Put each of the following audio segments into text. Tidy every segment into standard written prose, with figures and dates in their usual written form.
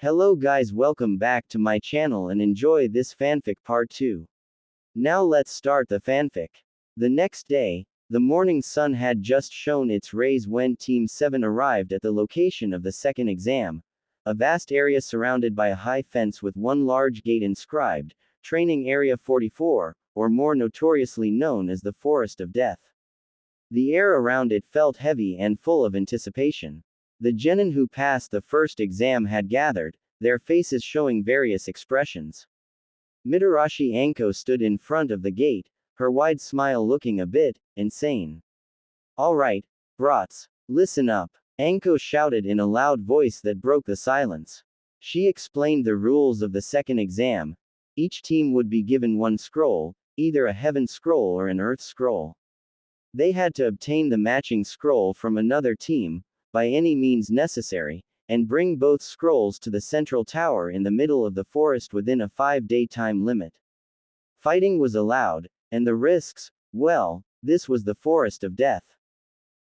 Hello guys, welcome back to my channel and enjoy this fanfic part 2. Now let's start the fanfic. The next day, the morning sun had just shown its rays when Team 7 arrived at the location of the second exam, a vast area surrounded by a high fence with one large gate inscribed, Training Area 44, or more notoriously known as the Forest of Death. The air around it felt heavy and full of anticipation. The genin who passed the first exam had gathered, their faces showing various expressions. Mitarashi Anko stood in front of the gate, her wide smile looking a bit insane. Alright, brats, listen up, Anko shouted in a loud voice that broke the silence. She explained the rules of the second exam. Each team would be given one scroll, either a heaven scroll or an earth scroll. They had to obtain the matching scroll from another team, by any means necessary, and bring both scrolls to the central tower in the middle of the forest within a 5-day time limit. Fighting was allowed, and the risks, well, this was the Forest of Death.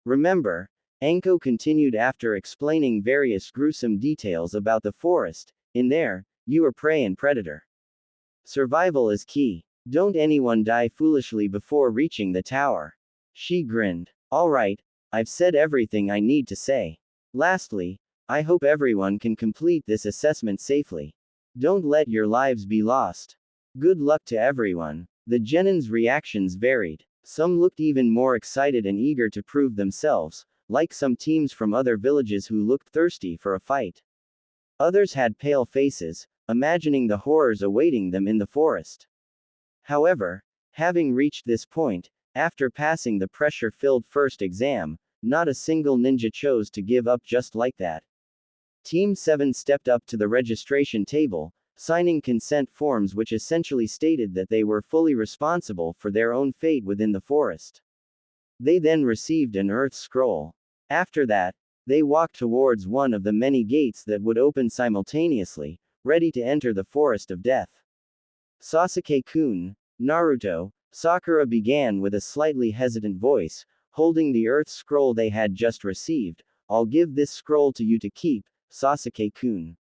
Remember, Anko continued after explaining various gruesome details about the forest, in there, you are prey and predator. Survival is key. Don't anyone die foolishly before reaching the tower. She grinned. Alright, I've said everything I need to say. Lastly, I hope everyone can complete this assessment safely. Don't let your lives be lost. Good luck to everyone. The genins' reactions varied. Some looked even more excited and eager to prove themselves, like some teams from other villages who looked thirsty for a fight. Others had pale faces, imagining the horrors awaiting them in the forest. However, having reached this point, after passing the pressure-filled first exam, not a single ninja chose to give up just like that. Team 7 stepped up to the registration table, signing consent forms which essentially stated that they were fully responsible for their own fate within the forest. They then received an earth scroll. After that, they walked towards one of the many gates that would open simultaneously, ready to enter the Forest of Death. Sasuke-kun, Naruto, Sakura began with a slightly hesitant voice, holding the earth scroll they had just received. I'll give this scroll to you to keep, Sasuke-kun.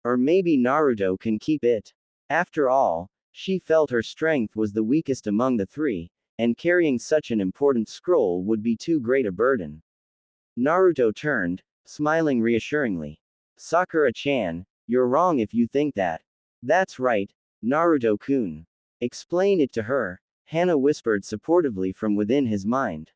Or maybe Naruto can keep it. After all, she felt her strength was the weakest among the three, and carrying such an important scroll would be too great a burden. Naruto turned, smiling reassuringly. Sakura-chan, you're wrong if you think that. That's right, Naruto-kun. Explain it to her, Hana whispered supportively from within his mind.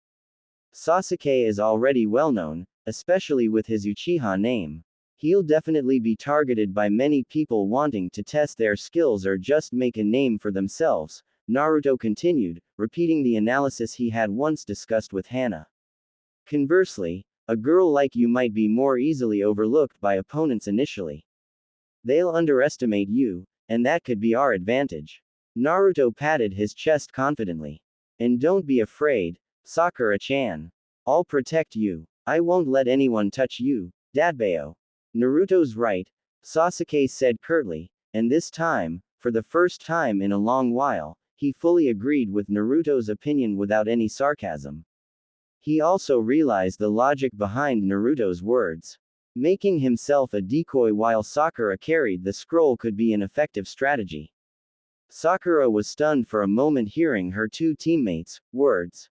Sasuke is already well known, especially with his Uchiha name. He'll definitely be targeted by many people wanting to test their skills or just make a name for themselves, Naruto continued, repeating the analysis he had once discussed with Hana. Conversely, a girl like you might be more easily overlooked by opponents initially. They'll underestimate you, and that could be our advantage. Naruto patted his chest confidently. And don't be afraid, Sakura-chan. I'll protect you. I won't let anyone touch you, Dadbao. Naruto's right, Sasuke said curtly, and this time, for the first time in a long while, he fully agreed with Naruto's opinion without any sarcasm. He also realized the logic behind Naruto's words. Making himself a decoy while Sakura carried the scroll could be an effective strategy. Sakura was stunned for a moment hearing her two teammates' words.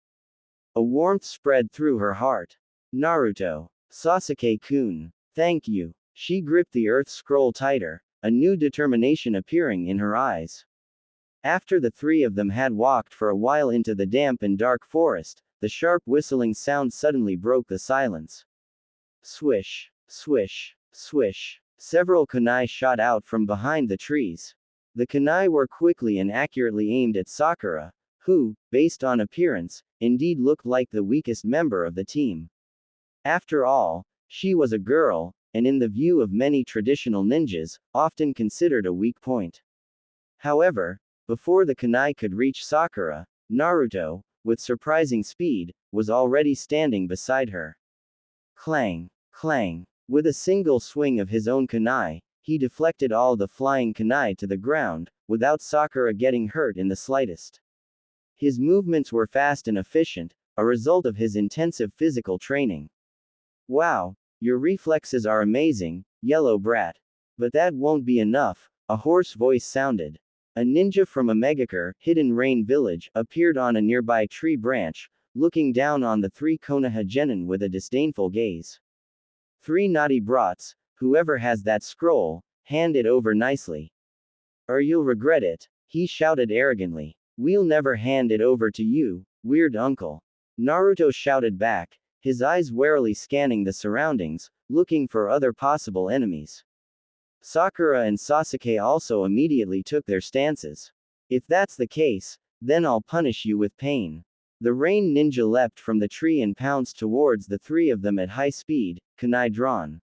A warmth spread through her heart. Naruto. Sasuke-kun. Thank you. She gripped the earth scroll tighter, a new determination appearing in her eyes. After the three of them had walked for a while into the damp and dark forest, the sharp whistling sound suddenly broke the silence. Swish, swish, swish. Several kunai shot out from behind the trees. The kunai were quickly and accurately aimed at Sakura, who, based on appearance, indeed looked like the weakest member of the team. After all, she was a girl, and in the view of many traditional ninjas, often considered a weak point. However, before the kunai could reach Sakura, Naruto, with surprising speed, was already standing beside her. Clang, clang. With a single swing of his own kunai, he deflected all the flying kunai to the ground, without Sakura getting hurt in the slightest. His movements were fast and efficient, a result of his intensive physical training. Wow, your reflexes are amazing, yellow brat. But that won't be enough, a hoarse voice sounded. A ninja from a Megakure, Hidden Rain Village, appeared on a nearby tree branch, looking down on the three Konoha genin with a disdainful gaze. Three naughty brats, whoever has that scroll, hand it over nicely. Or you'll regret it, he shouted arrogantly. We'll never hand it over to you, weird uncle. Naruto shouted back, his eyes warily scanning the surroundings, looking for other possible enemies. Sakura and Sasuke also immediately took their stances. If that's the case, then I'll punish you with pain. The rain ninja leapt from the tree and pounced towards the three of them at high speed, kunai drawn.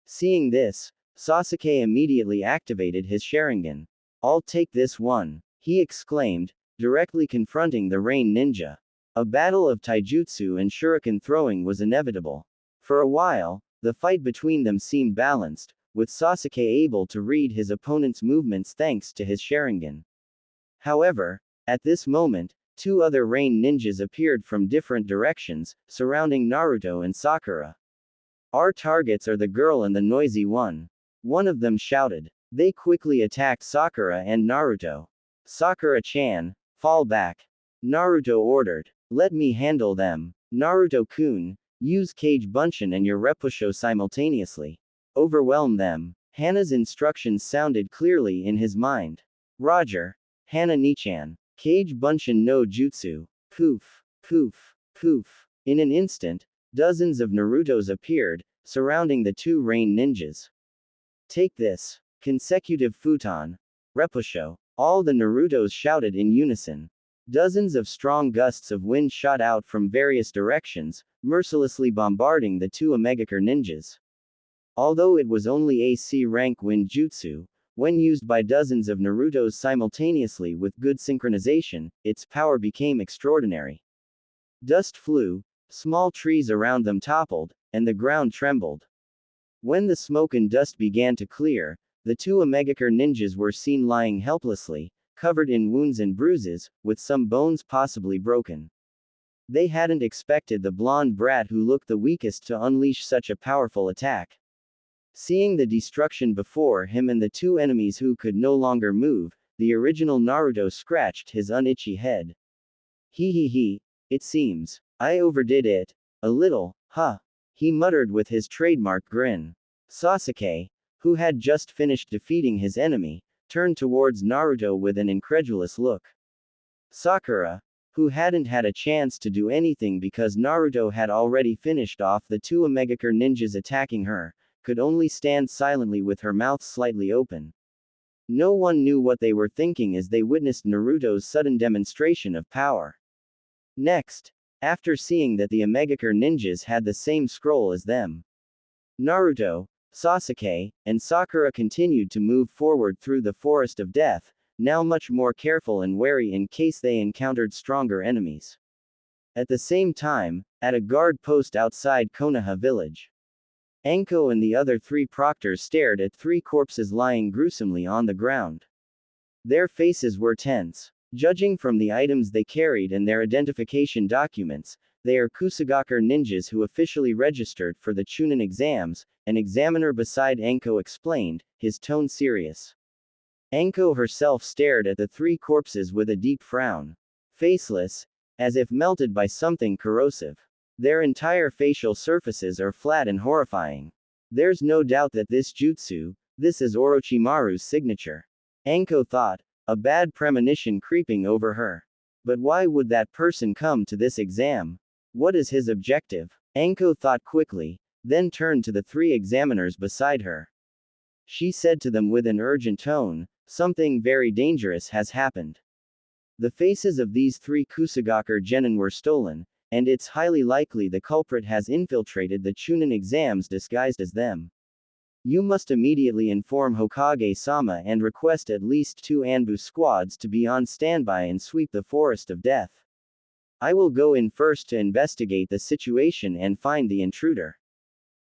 Seeing this, Sasuke immediately activated his Sharingan. I'll take this one, he exclaimed, directly confronting the rain ninja. A battle of taijutsu and shuriken throwing was inevitable. For a while, the fight between them seemed balanced, with Sasuke able to read his opponent's movements thanks to his Sharingan. However, at this moment, two other rain ninjas appeared from different directions, surrounding Naruto and Sakura. Our targets are the girl and the noisy one. One of them shouted. They quickly attacked Sakura and Naruto. Sakura-chan, fall back. Naruto ordered. Let me handle them. Naruto-kun, use Kage Bunshin and your Repusho simultaneously. Overwhelm them. Hana's instructions sounded clearly in his mind. Roger. Hana-nichan. Kage Bunshin no Jutsu. Poof. Poof. Poof. In an instant, dozens of Narutos appeared, surrounding the two rain ninjas. Take this. Consecutive futon. Repusho. All the Narutos shouted in unison. Dozens of strong gusts of wind shot out from various directions, mercilessly bombarding the two Megakure ninjas. Although it was only AC rank wind jutsu, when used by dozens of Narutos simultaneously with good synchronization, its power became extraordinary. Dust flew, small trees around them toppled, and the ground trembled. When the smoke and dust began to clear, the two Megakure ninjas were seen lying helplessly, covered in wounds and bruises, with some bones possibly broken. They hadn't expected the blonde brat who looked the weakest to unleash such a powerful attack. Seeing the destruction before him and the two enemies who could no longer move, the original Naruto scratched his unitchy head. He, it seems. I overdid it. A little, huh? He muttered with his trademark grin. Sasuke, who had just finished defeating his enemy, turned towards Naruto with an incredulous look. Sakura, who hadn't had a chance to do anything because Naruto had already finished off the two Megakure ninjas attacking her, could only stand silently with her mouth slightly open. No one knew what they were thinking as they witnessed Naruto's sudden demonstration of power. Next, after seeing that the Megakure ninjas had the same scroll as them, Naruto, Sasuke, and Sakura continued to move forward through the forest of death, now much more careful and wary in case they encountered stronger enemies. At the same time, at a guard post outside Konoha village, Anko and the other three proctors stared at three corpses lying gruesomely on the ground. Their faces were tense. Judging from the items they carried and their identification documents, they are Kusugakure ninjas who officially registered for the Chunin exams, an examiner beside Anko explained, his tone serious. Anko herself stared at the three corpses with a deep frown. Faceless, as if melted by something corrosive. Their entire facial surfaces are flat and horrifying. There's no doubt that this jutsu, this is Orochimaru's signature. Anko thought, a bad premonition creeping over her. But why would that person come to this exam? What is his objective? Anko thought quickly, then turned to the three examiners beside her. She said to them with an urgent tone, something very dangerous has happened. The faces of these three Kusugakure genin were stolen, and it's highly likely the culprit has infiltrated the Chunin exams disguised as them. You must immediately inform Hokage-sama and request at least 2 Anbu squads to be on standby and sweep the forest of death. I will go in first to investigate the situation and find the intruder.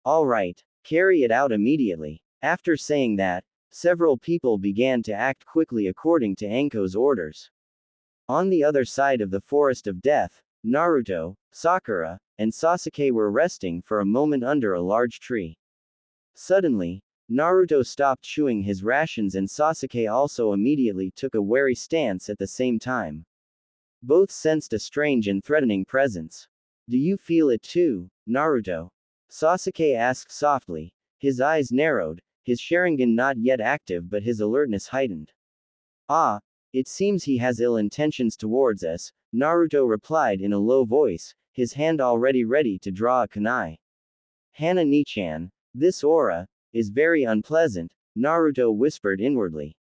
All right, carry it out immediately. After saying that, several people began to act quickly according to Anko's orders. On the other side of the forest of death, Naruto, Sakura, and Sasuke were resting for a moment under a large tree. Suddenly, Naruto stopped chewing his rations and Sasuke also immediately took a wary stance at the same time. Both sensed a strange and threatening presence. Do you feel it too, Naruto? Sasuke asked softly. His eyes narrowed, his Sharingan not yet active but his alertness heightened. Ah, it seems he has ill intentions towards us, Naruto replied in a low voice, his hand already ready to draw a kunai. Hana-ni-chan, this aura is very unpleasant, Naruto whispered inwardly.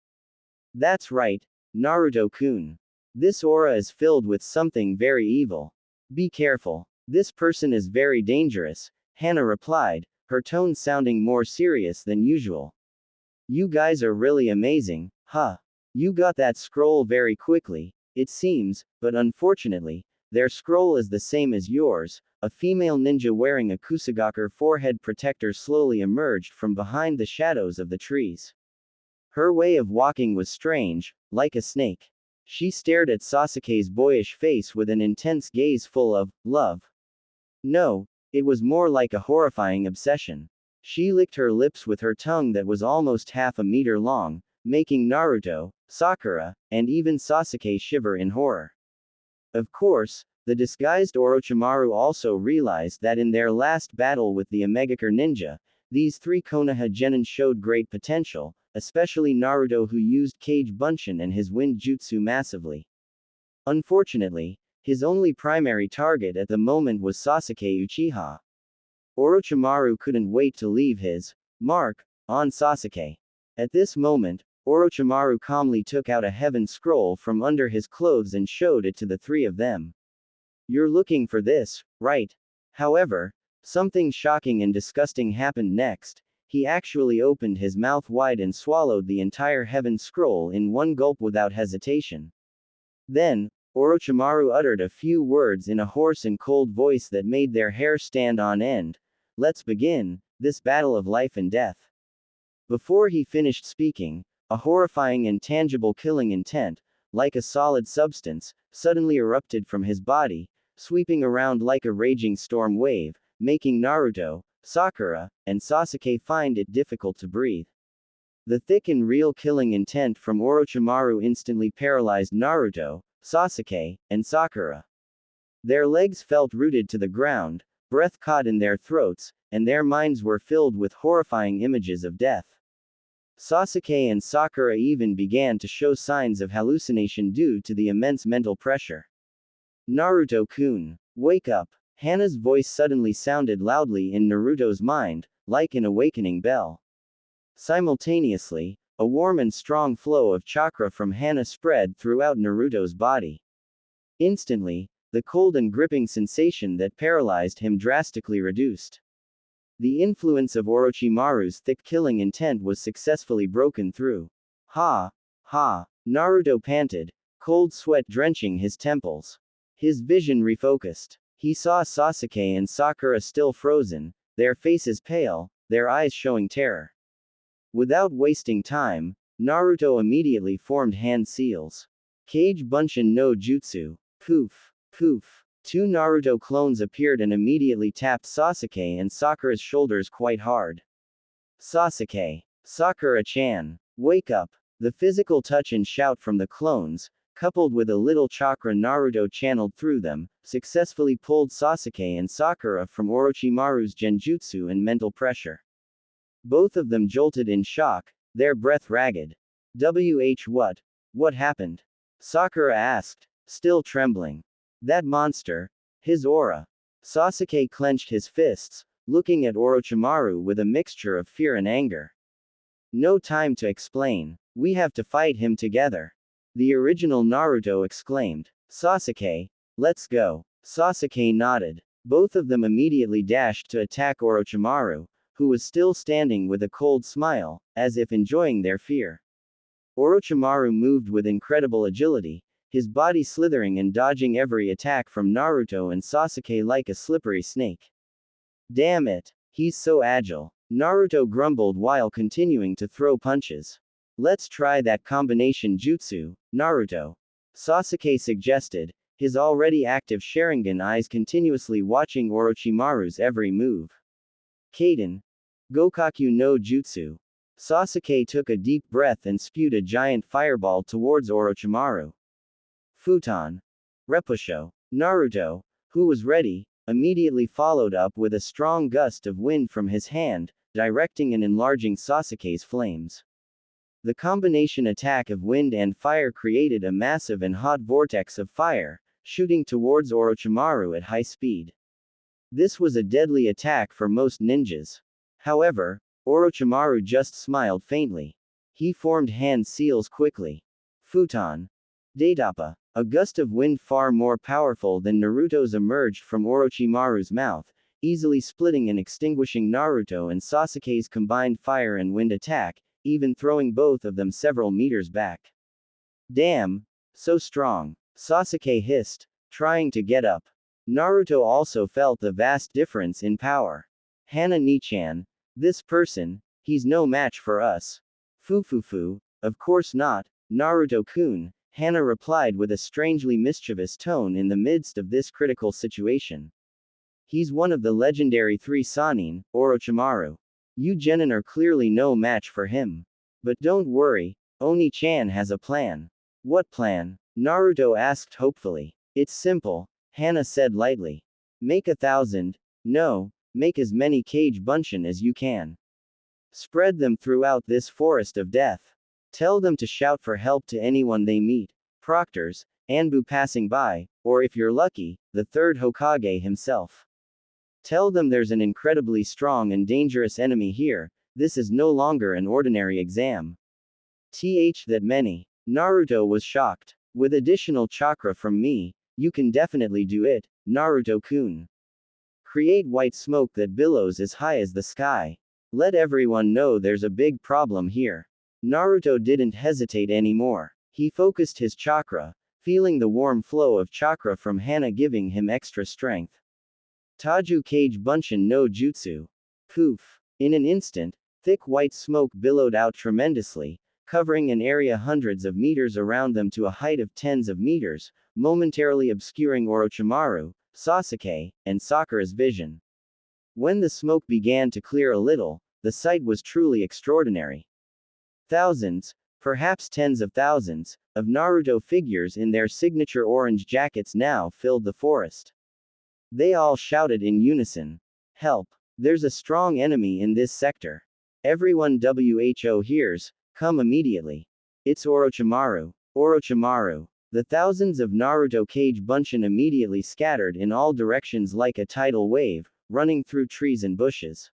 That's right, Naruto-kun. This aura is filled with something very evil. Be careful. This person is very dangerous, Hana replied, her tone sounding more serious than usual. You guys are really amazing, huh? You got that scroll very quickly, it seems, but unfortunately, their scroll is the same as yours. A female ninja wearing a kusagaku forehead protector slowly emerged from behind the shadows of the trees. Her way of walking was strange, like a snake. She stared at Sasuke's boyish face with an intense gaze full of love. No, it was more like a horrifying obsession. She licked her lips with her tongue that was almost half a meter long, making Naruto, Sakura, and even Sasuke shiver in horror. Of course, the disguised Orochimaru also realized that in their last battle with the Omegakure ninja, these three Konoha genin showed great potential, especially Naruto who used Kage Bunshin and his wind jutsu massively. Unfortunately, his only primary target at the moment was Sasuke Uchiha. Orochimaru couldn't wait to leave his mark on Sasuke. At this moment, Orochimaru calmly took out a heaven scroll from under his clothes and showed it to the three of them. You're looking for this, right? However, something shocking and disgusting happened next. He actually opened his mouth wide and swallowed the entire heaven scroll in one gulp without hesitation. Then, Orochimaru uttered a few words in a hoarse and cold voice that made their hair stand on end. Let's begin this battle of life and death. Before he finished speaking, a horrifying and tangible killing intent, like a solid substance, suddenly erupted from his body, sweeping around like a raging storm wave, making Naruto, Sakura, and Sasuke find it difficult to breathe. The thick and real killing intent from Orochimaru instantly paralyzed Naruto, Sasuke, and Sakura. Their legs felt rooted to the ground, breath caught in their throats, and their minds were filled with horrifying images of death. Sasuke and Sakura even began to show signs of hallucination due to the immense mental pressure. Naruto-kun, wake up! Hana's voice suddenly sounded loudly in Naruto's mind, like an awakening bell. Simultaneously, a warm and strong flow of chakra from Hana spread throughout Naruto's body. Instantly, the cold and gripping sensation that paralyzed him drastically reduced. The influence of Orochimaru's thick killing intent was successfully broken through. Ha! Ha! Naruto panted, cold sweat drenching his temples. His vision refocused. He saw Sasuke and Sakura still frozen, their faces pale, their eyes showing terror. Without wasting time, Naruto immediately formed hand seals. Kage Bunshin no Jutsu. Poof. Poof. Two Naruto clones appeared and immediately tapped Sasuke and Sakura's shoulders quite hard. Sasuke. Sakura-chan. Wake up. The physical touch and shout from the clones, coupled with a little chakra Naruto channeled through them, successfully pulled Sasuke and Sakura from Orochimaru's genjutsu and mental pressure. Both of them jolted in shock, their breath ragged. What? What happened? Sakura asked, still trembling. That monster. His aura. Sasuke clenched his fists, looking at Orochimaru with a mixture of fear and anger. No time to explain. We have to fight him together. The original Naruto exclaimed. Sasuke, let's go. Sasuke nodded. Both of them immediately dashed to attack Orochimaru, who was still standing with a cold smile, as if enjoying their fear. Orochimaru moved with incredible agility, his body slithering and dodging every attack from Naruto and Sasuke like a slippery snake. Damn it, he's so agile. Naruto grumbled while continuing to throw punches. Let's try that combination jutsu, Naruto. Sasuke suggested, his already active Sharingan eyes continuously watching Orochimaru's every move. Kaden. Gokaku no Jutsu. Sasuke took a deep breath and spewed a giant fireball towards Orochimaru. Futon. Repusho. Naruto, who was ready, immediately followed up with a strong gust of wind from his hand, directing and enlarging Sasuke's flames. The combination attack of wind and fire created a massive and hot vortex of fire, shooting towards Orochimaru at high speed. This was a deadly attack for most ninjas. However, Orochimaru just smiled faintly. He formed hand seals quickly. Futon. Daitapa. A gust of wind far more powerful than Naruto's emerged from Orochimaru's mouth, easily splitting and extinguishing Naruto and Sasuke's combined fire and wind attack, even throwing both of them several meters back. Damn, so strong, Sasuke hissed, trying to get up. Naruto also felt the vast difference in power. Hana Nichan, this person, he's no match for us. Fufufu, of course not, Naruto-kun, Hana replied with a strangely mischievous tone in the midst of this critical situation. He's one of the legendary three Sannin, Orochimaru. You genin are clearly no match for him. But don't worry, Oni-chan has a plan. What plan? Naruto asked hopefully. It's simple, Hana said lightly. Make 1,000, no, make as many Kage Bunshin as you can. Spread them throughout this forest of death. Tell them to shout for help to anyone they meet, proctors, Anbu passing by, or if you're lucky, the third Hokage himself. Tell them there's an incredibly strong and dangerous enemy here, this is no longer an ordinary exam. That many. Naruto was shocked. With additional chakra from me, you can definitely do it, Naruto-kun. Create white smoke that billows as high as the sky. Let everyone know there's a big problem here. Naruto didn't hesitate anymore. He focused his chakra, feeling the warm flow of chakra from Hana giving him extra strength. Taju Kage Bunshin no Jutsu. Poof. In an instant, thick white smoke billowed out tremendously, covering an area hundreds of meters around them to a height of tens of meters, momentarily obscuring Orochimaru, Sasuke, and Sakura's vision. When the smoke began to clear a little, the sight was truly extraordinary. Thousands, perhaps tens of thousands, of Naruto figures in their signature orange jackets now filled the forest. They all shouted in unison. Help! There's a strong enemy in this sector. Everyone WHO hears, come immediately. It's Orochimaru. Orochimaru. The thousands of Naruto Kage Bunshin immediately scattered in all directions like a tidal wave, running through trees and bushes.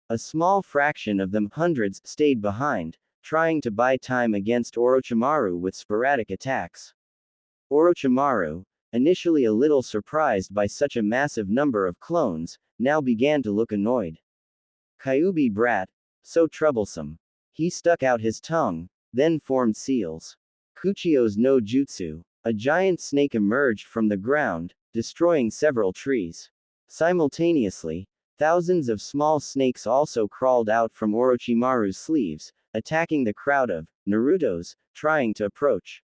A small fraction of them, hundreds, stayed behind, trying to buy time against Orochimaru with sporadic attacks. Orochimaru, initially a little surprised by such a massive number of clones, now began to look annoyed. Kyubi brat, so troublesome. He stuck out his tongue, then formed seals. Kuchio's no Jutsu. A giant snake emerged from the ground, destroying several trees. Simultaneously, thousands of small snakes also crawled out from Orochimaru's sleeves, attacking the crowd of Narutos trying to approach.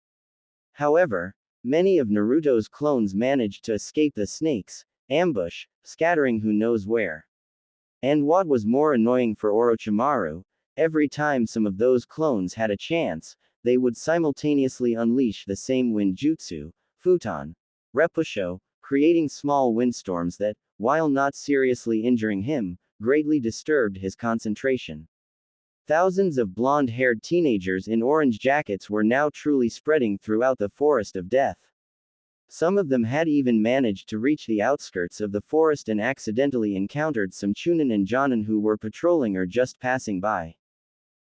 However, many of Naruto's clones managed to escape the snakes' ambush, scattering who knows where. And what was more annoying for Orochimaru, every time some of those clones had a chance, they would simultaneously unleash the same wind jutsu, futon, repusho, creating small windstorms that, while not seriously injuring him, greatly disturbed his concentration. Thousands of blonde-haired teenagers in orange jackets were now truly spreading throughout the forest of death. Some of them had even managed to reach the outskirts of the forest and accidentally encountered some Chunin and Jonin who were patrolling or just passing by.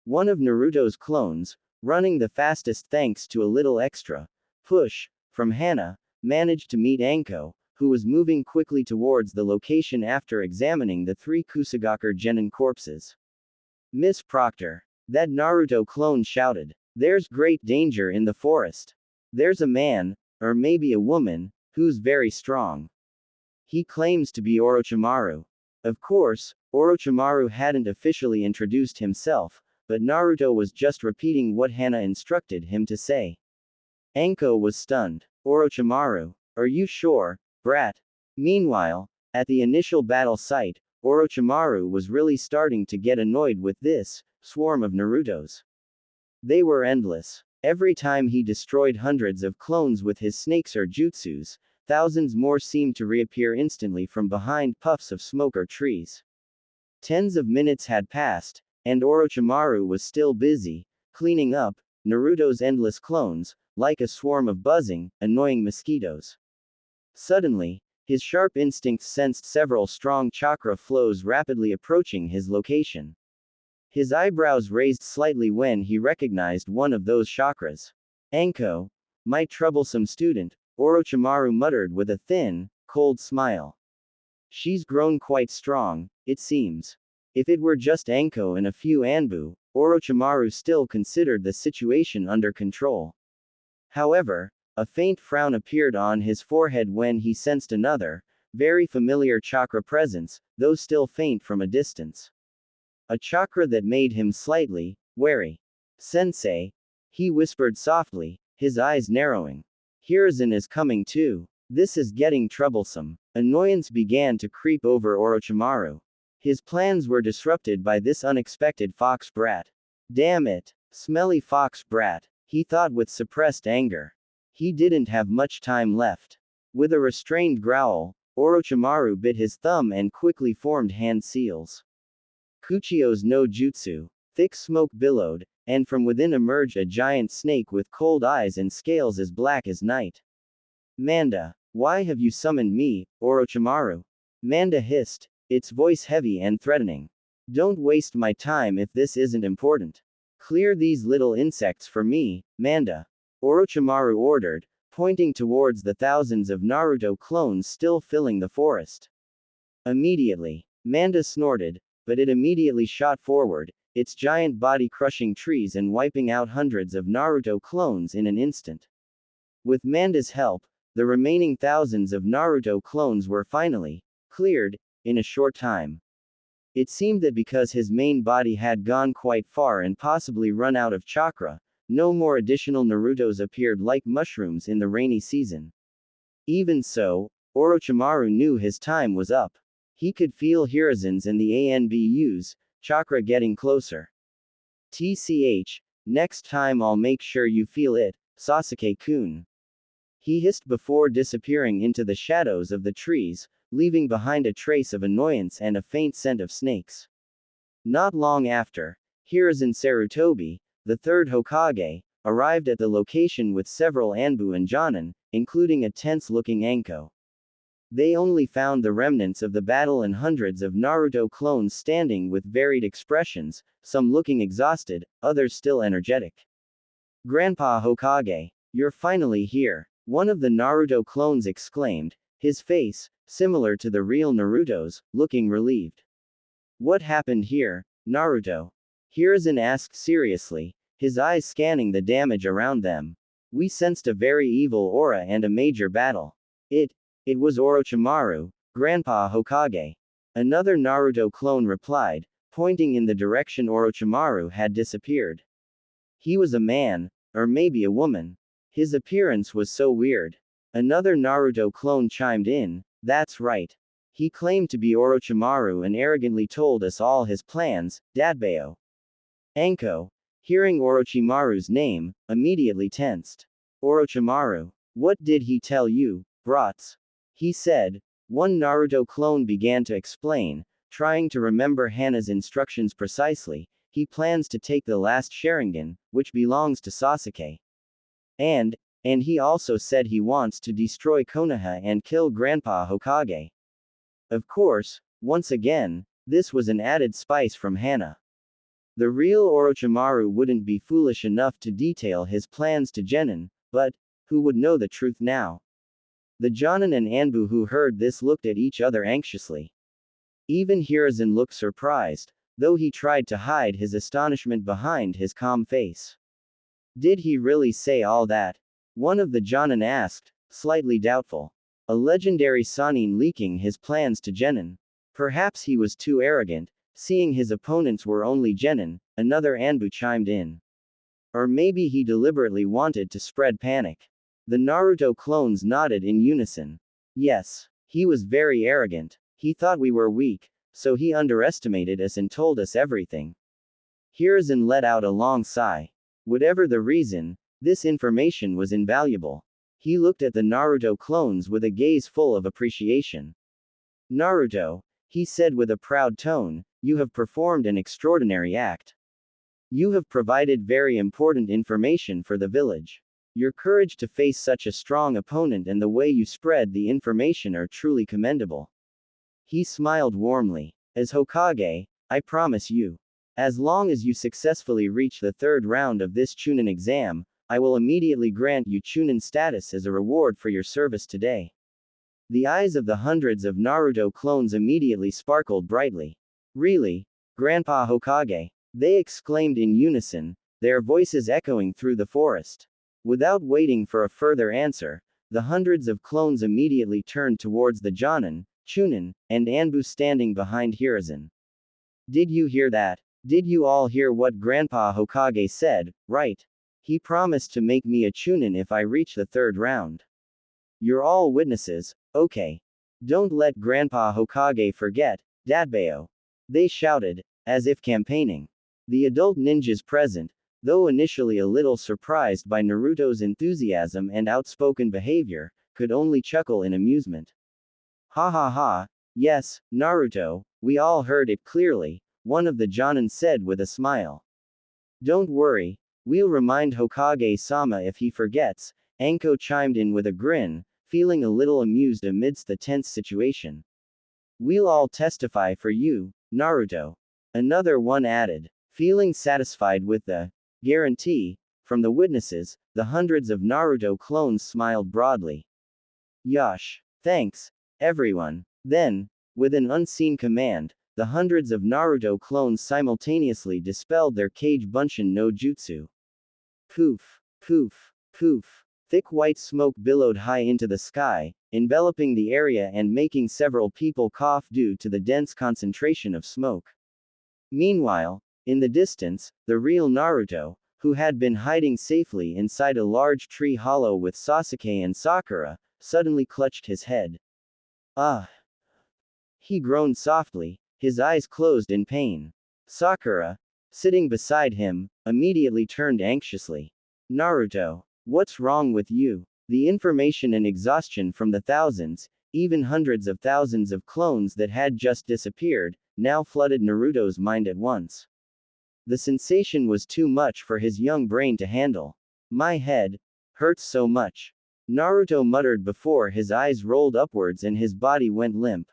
One of Naruto's clones, running the fastest thanks to a little extra push from Hana, managed to meet Anko, who was moving quickly towards the location after examining the 3 Kusagaker genin corpses. Miss Proctor. That Naruto clone shouted. There's great danger in the forest. There's a man, or maybe a woman, who's very strong. He claims to be Orochimaru. Of course, Orochimaru hadn't officially introduced himself, but Naruto was just repeating what Hana instructed him to say. Anko was stunned. Orochimaru. Are you sure, brat? Meanwhile, at the initial battle site, Orochimaru was really starting to get annoyed with this swarm of Narutos. They were endless. Every time he destroyed hundreds of clones with his snakes or jutsus, thousands more seemed to reappear instantly from behind puffs of smoke or trees. Tens of minutes had passed, and Orochimaru was still busy, cleaning up Naruto's endless clones, like a swarm of buzzing, annoying mosquitoes. Suddenly, his sharp instincts sensed several strong chakra flows rapidly approaching his location. His eyebrows raised slightly when he recognized one of those chakras. Anko, my troublesome student, Orochimaru muttered with a thin, cold smile. She's grown quite strong, it seems. If it were just Anko and a few Anbu, Orochimaru still considered the situation under control. However, a faint frown appeared on his forehead when he sensed another, very familiar chakra presence, though still faint from a distance. A chakra that made him slightly wary. Sensei, he whispered softly, his eyes narrowing. Hiruzen is coming too. This is getting troublesome. Annoyance began to creep over Orochimaru. His plans were disrupted by this unexpected fox brat. Damn it! Smelly fox brat, he thought with suppressed anger. He didn't have much time left. With a restrained growl, Orochimaru bit his thumb and quickly formed hand seals. Kuchio's no jutsu. Thick smoke billowed, and from within emerged a giant snake with cold eyes and scales as black as night. Manda, why have you summoned me, Orochimaru? Manda hissed, its voice heavy and threatening. Don't waste my time if this isn't important. Clear these little insects for me, Manda. Orochimaru ordered, pointing towards the thousands of Naruto clones still filling the forest. Immediately, Manda snorted, but it immediately shot forward, its giant body crushing trees and wiping out hundreds of Naruto clones in an instant. With Manda's help, the remaining thousands of Naruto clones were finally cleared in a short time. It seemed that because his main body had gone quite far and possibly run out of chakra, no more additional Narutos appeared like mushrooms in the rainy season. Even so, Orochimaru knew his time was up. He could feel Hiruzen's and the ANBU's chakra getting closer. TCH, next time I'll make sure you feel it, Sasuke-kun. He hissed before disappearing into the shadows of the trees, leaving behind a trace of annoyance and a faint scent of snakes. Not long after, Hiruzen Sarutobi, the third Hokage, arrived at the location with several Anbu and Jonin, including a tense-looking Anko. They only found the remnants of the battle and hundreds of Naruto clones standing with varied expressions, some looking exhausted, others still energetic. Grandpa Hokage, you're finally here, one of the Naruto clones exclaimed, his face, similar to the real Naruto's, looking relieved. What happened here, Naruto? Hiruzen asked seriously, his eyes scanning the damage around them. We sensed a very evil aura and a major battle. It was Orochimaru, Grandpa Hokage. Another Naruto clone replied, pointing in the direction Orochimaru had disappeared. He was a man, or maybe a woman. His appearance was so weird. Another Naruto clone chimed in, that's right. He claimed to be Orochimaru and arrogantly told us all his plans, Dadbao. Anko, hearing Orochimaru's name, immediately tensed. Orochimaru, what did he tell you, brats? He said. One Naruto clone began to explain, trying to remember Hana's instructions precisely. He plans to take the last Sharingan, which belongs to Sasuke. And he also said he wants to destroy Konoha and kill Grandpa Hokage. Of course, once again, this was an added spice from Hana. The real Orochimaru wouldn't be foolish enough to detail his plans to Genin, but who would know the truth now? The Jonin and Anbu who heard this looked at each other anxiously. Even Hiruzen looked surprised, though he tried to hide his astonishment behind his calm face. Did he really say all that? One of the Jonin asked, slightly doubtful. A legendary Sannin leaking his plans to Genin. Perhaps he was too arrogant, seeing his opponents were only Genin, another Anbu chimed in. Or maybe he deliberately wanted to spread panic. The Naruto clones nodded in unison. Yes, he was very arrogant. He thought we were weak, so he underestimated us and told us everything. Hiruzen let out a long sigh. Whatever the reason, this information was invaluable. He looked at the Naruto clones with a gaze full of appreciation. Naruto, he said with a proud tone, you have performed an extraordinary act. You have provided very important information for the village. Your courage to face such a strong opponent and the way you spread the information are truly commendable. He smiled warmly. As Hokage, I promise you. As long as you successfully reach the third round of this Chunin exam, I will immediately grant you Chunin status as a reward for your service today. The eyes of the hundreds of Naruto clones immediately sparkled brightly. Really? Grandpa Hokage? They exclaimed in unison, their voices echoing through the forest. Without waiting for a further answer, the hundreds of clones immediately turned towards the Jonin, Chunin, and Anbu standing behind Hiruzen. Did you hear that? Did you all hear what Grandpa Hokage said, right? He promised to make me a Chunin if I reach the third round. You're all witnesses, okay. Don't let Grandpa Hokage forget, Dadbao. They shouted, as if campaigning. The adult ninjas present, though initially a little surprised by Naruto's enthusiasm and outspoken behavior, could only chuckle in amusement. Ha ha ha, yes, Naruto, we all heard it clearly, one of the Jonin said with a smile. Don't worry, we'll remind Hokage-sama if he forgets, Anko chimed in with a grin, feeling a little amused amidst the tense situation. We'll all testify for you, Naruto. Another one added. Feeling satisfied with the guarantee from the witnesses, the hundreds of Naruto clones smiled broadly. Yosh. Thanks, everyone. Then, with an unseen command, the hundreds of Naruto clones simultaneously dispelled their Kage Bunshin no Jutsu. Poof, poof, poof. Thick white smoke billowed high into the sky, enveloping the area and making several people cough due to the dense concentration of smoke. Meanwhile, in the distance, the real Naruto, who had been hiding safely inside a large tree hollow with Sasuke and Sakura, suddenly clutched his head. Ah! He groaned softly, his eyes closed in pain. Sakura, sitting beside him, immediately turned anxiously. Naruto, what's wrong with you? The information and exhaustion from the thousands, even hundreds of thousands of clones that had just disappeared, now flooded Naruto's mind at once. The sensation was too much for his young brain to handle. My head hurts so much. Naruto muttered before his eyes rolled upwards and his body went limp.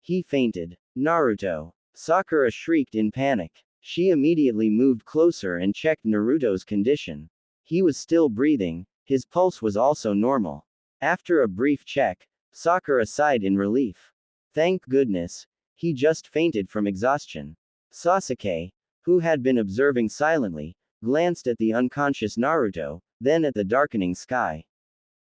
He fainted. Naruto. Sakura shrieked in panic. She immediately moved closer and checked Naruto's condition. He was still breathing, his pulse was also normal. After a brief check, Sakura sighed in relief. Thank goodness, he just fainted from exhaustion. Sasuke, who had been observing silently, glanced at the unconscious Naruto, then at the darkening sky.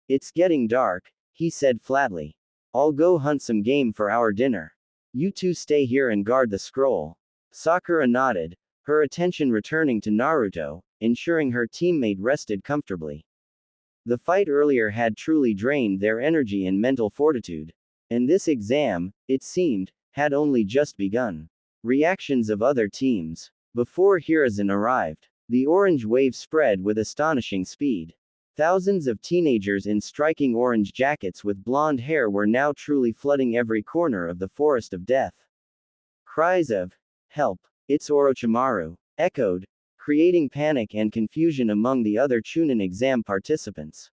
It's getting dark, he said flatly. I'll go hunt some game for our dinner. You two stay here and guard the scroll. Sakura nodded, her attention returning to Naruto, ensuring her teammate rested comfortably. The fight earlier had truly drained their energy and mental fortitude. And this exam, it seemed, had only just begun. Reactions of other teams. Before Hiruzen arrived, the orange wave spread with astonishing speed. Thousands of teenagers in striking orange jackets with blonde hair were now truly flooding every corner of the forest of death. Cries of, "Help! It's Orochimaru!" echoed, creating panic and confusion among the other Chunin exam participants.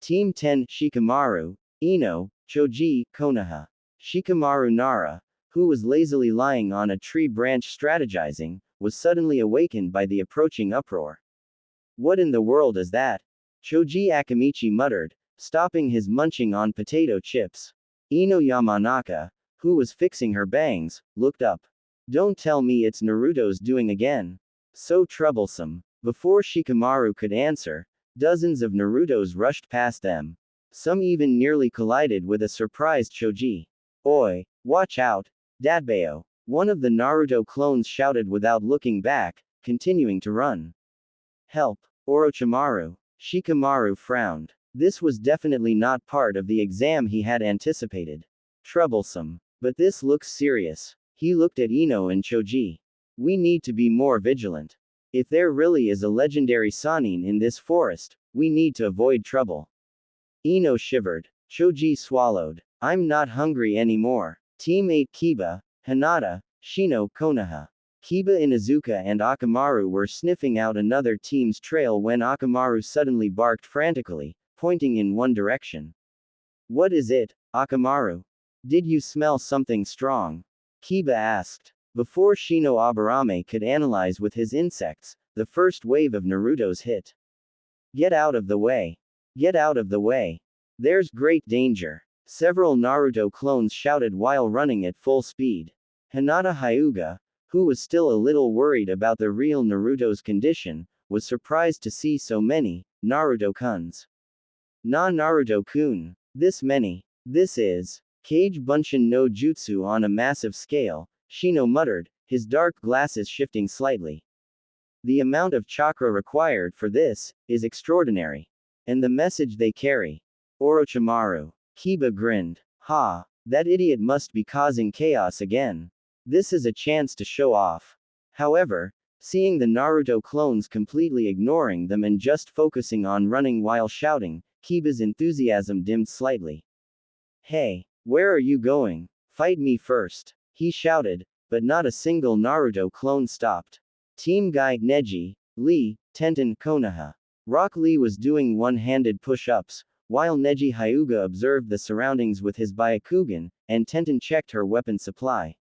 Team 10, Shikamaru, Ino, Choji, Konoha. Shikamaru Nara, who was lazily lying on a tree branch strategizing, was suddenly awakened by the approaching uproar. What in the world is that? Choji Akamichi muttered, stopping his munching on potato chips. Ino Yamanaka, who was fixing her bangs, looked up. Don't tell me it's Naruto's doing again. So troublesome. Before Shikamaru could answer, dozens of Narutos rushed past them. Some even nearly collided with a surprised Choji. Oi, watch out, Dadbao. One of the Naruto clones shouted without looking back, continuing to run. Help, Orochimaru. Shikamaru frowned. This was definitely not part of the exam he had anticipated. Troublesome. But this looks serious. He looked at Ino and Choji. We need to be more vigilant. If there really is a legendary Sanin in this forest, we need to avoid trouble. Ino shivered. Choji swallowed. I'm not hungry anymore. Team 8 Kiba, Hinata, Shino, Konoha. Kiba, Inuzuka and Akamaru were sniffing out another team's trail when Akamaru suddenly barked frantically, pointing in one direction. What is it, Akamaru? Did you smell something strong? Kiba asked. Before Shino Aburame could analyze with his insects, the first wave of Naruto's hit. Get out of the way. Get out of the way. There's great danger. Several Naruto clones shouted while running at full speed. Hinata Hyuga, who was still a little worried about the real Naruto's condition, was surprised to see so many Naruto-kuns. Naruto-kun. This many. This is Kage Bunshin no Jutsu on a massive scale, Shino muttered, his dark glasses shifting slightly. The amount of chakra required for this is extraordinary. And the message they carry. Orochimaru. Kiba grinned. Ha, that idiot must be causing chaos again. This is a chance to show off. However, seeing the Naruto clones completely ignoring them and just focusing on running while shouting, Kiba's enthusiasm dimmed slightly. Hey, where are you going? Fight me first. He shouted, but not a single Naruto clone stopped. Team Guy, Neji, Lee, Tenten, Konoha. Rock Lee was doing one-handed push-ups, while Neji Hyuga observed the surroundings with his Byakugan, and Tenten checked her weapon supply.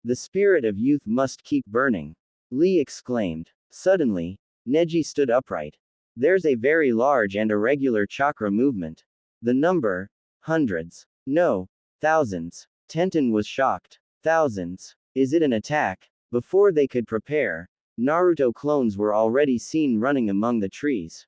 The spirit of youth must keep burning. Lee exclaimed. Suddenly, Neji stood upright. There's a very large and irregular chakra movement. The number? Hundreds. No. Thousands. Tenten was shocked. Thousands. Is it an attack? Before they could prepare, Naruto clones were already seen running among the trees.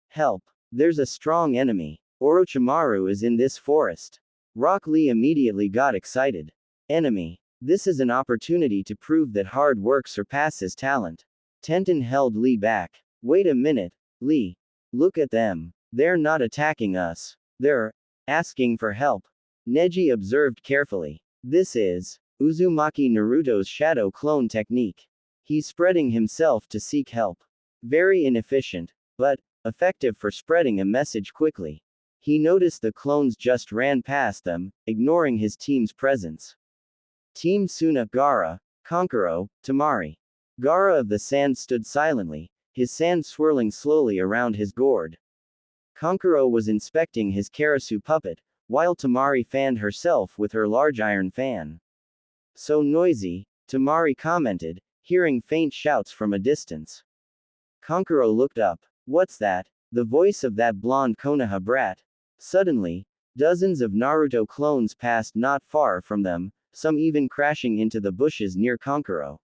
Help. There's a strong enemy. Orochimaru is in this forest. Rock Lee immediately got excited. Enemy. This is an opportunity to prove that hard work surpasses talent. Tenten held Lee back. Wait a minute, Lee. Look at them. They're not attacking us. They're asking for help. Neji observed carefully. This is Uzumaki Naruto's shadow clone technique. He's spreading himself to seek help. Very inefficient, but effective for spreading a message quickly. He noticed the clones just ran past them, ignoring his team's presence. Team Suna, Gaara, Kankuro, Tamari. Gaara of the sand stood silently, his sand swirling slowly around his gourd. Kankuro was inspecting his Karasu puppet, while Tamari fanned herself with her large iron fan. So noisy, Tamari commented, hearing faint shouts from a distance. Kankuro looked up. What's that? The voice of that blonde Konoha brat. Suddenly, dozens of Naruto clones passed not far from them, some even crashing into the bushes near Kankuro.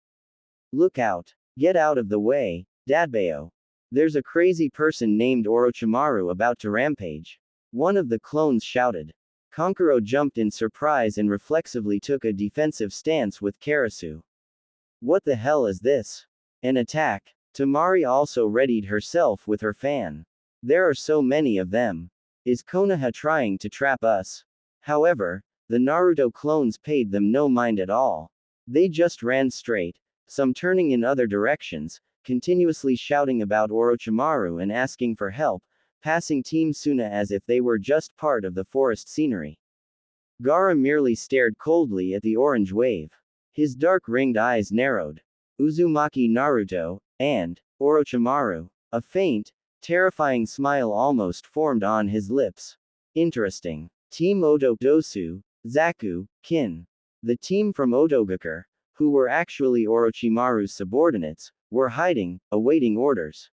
Look out. Get out of the way, Dadbao. There's a crazy person named Orochimaru about to rampage. One of the clones shouted. Kankuro jumped in surprise and reflexively took a defensive stance with Karasu. What the hell is this? An attack? Tamari also readied herself with her fan. There are so many of them. Is Konoha trying to trap us? However, the Naruto clones paid them no mind at all. They just ran straight, some turning in other directions, continuously shouting about Orochimaru and asking for help, passing Team Suna as if they were just part of the forest scenery. Gaara merely stared coldly at the orange wave. His dark ringed eyes narrowed. Uzumaki Naruto, and Orochimaru. A faint, terrifying smile almost formed on his lips. Interesting. Team Oto Dosu, Zaku, Kin. The team from Otogakure, who were actually Orochimaru's subordinates, were hiding, awaiting orders.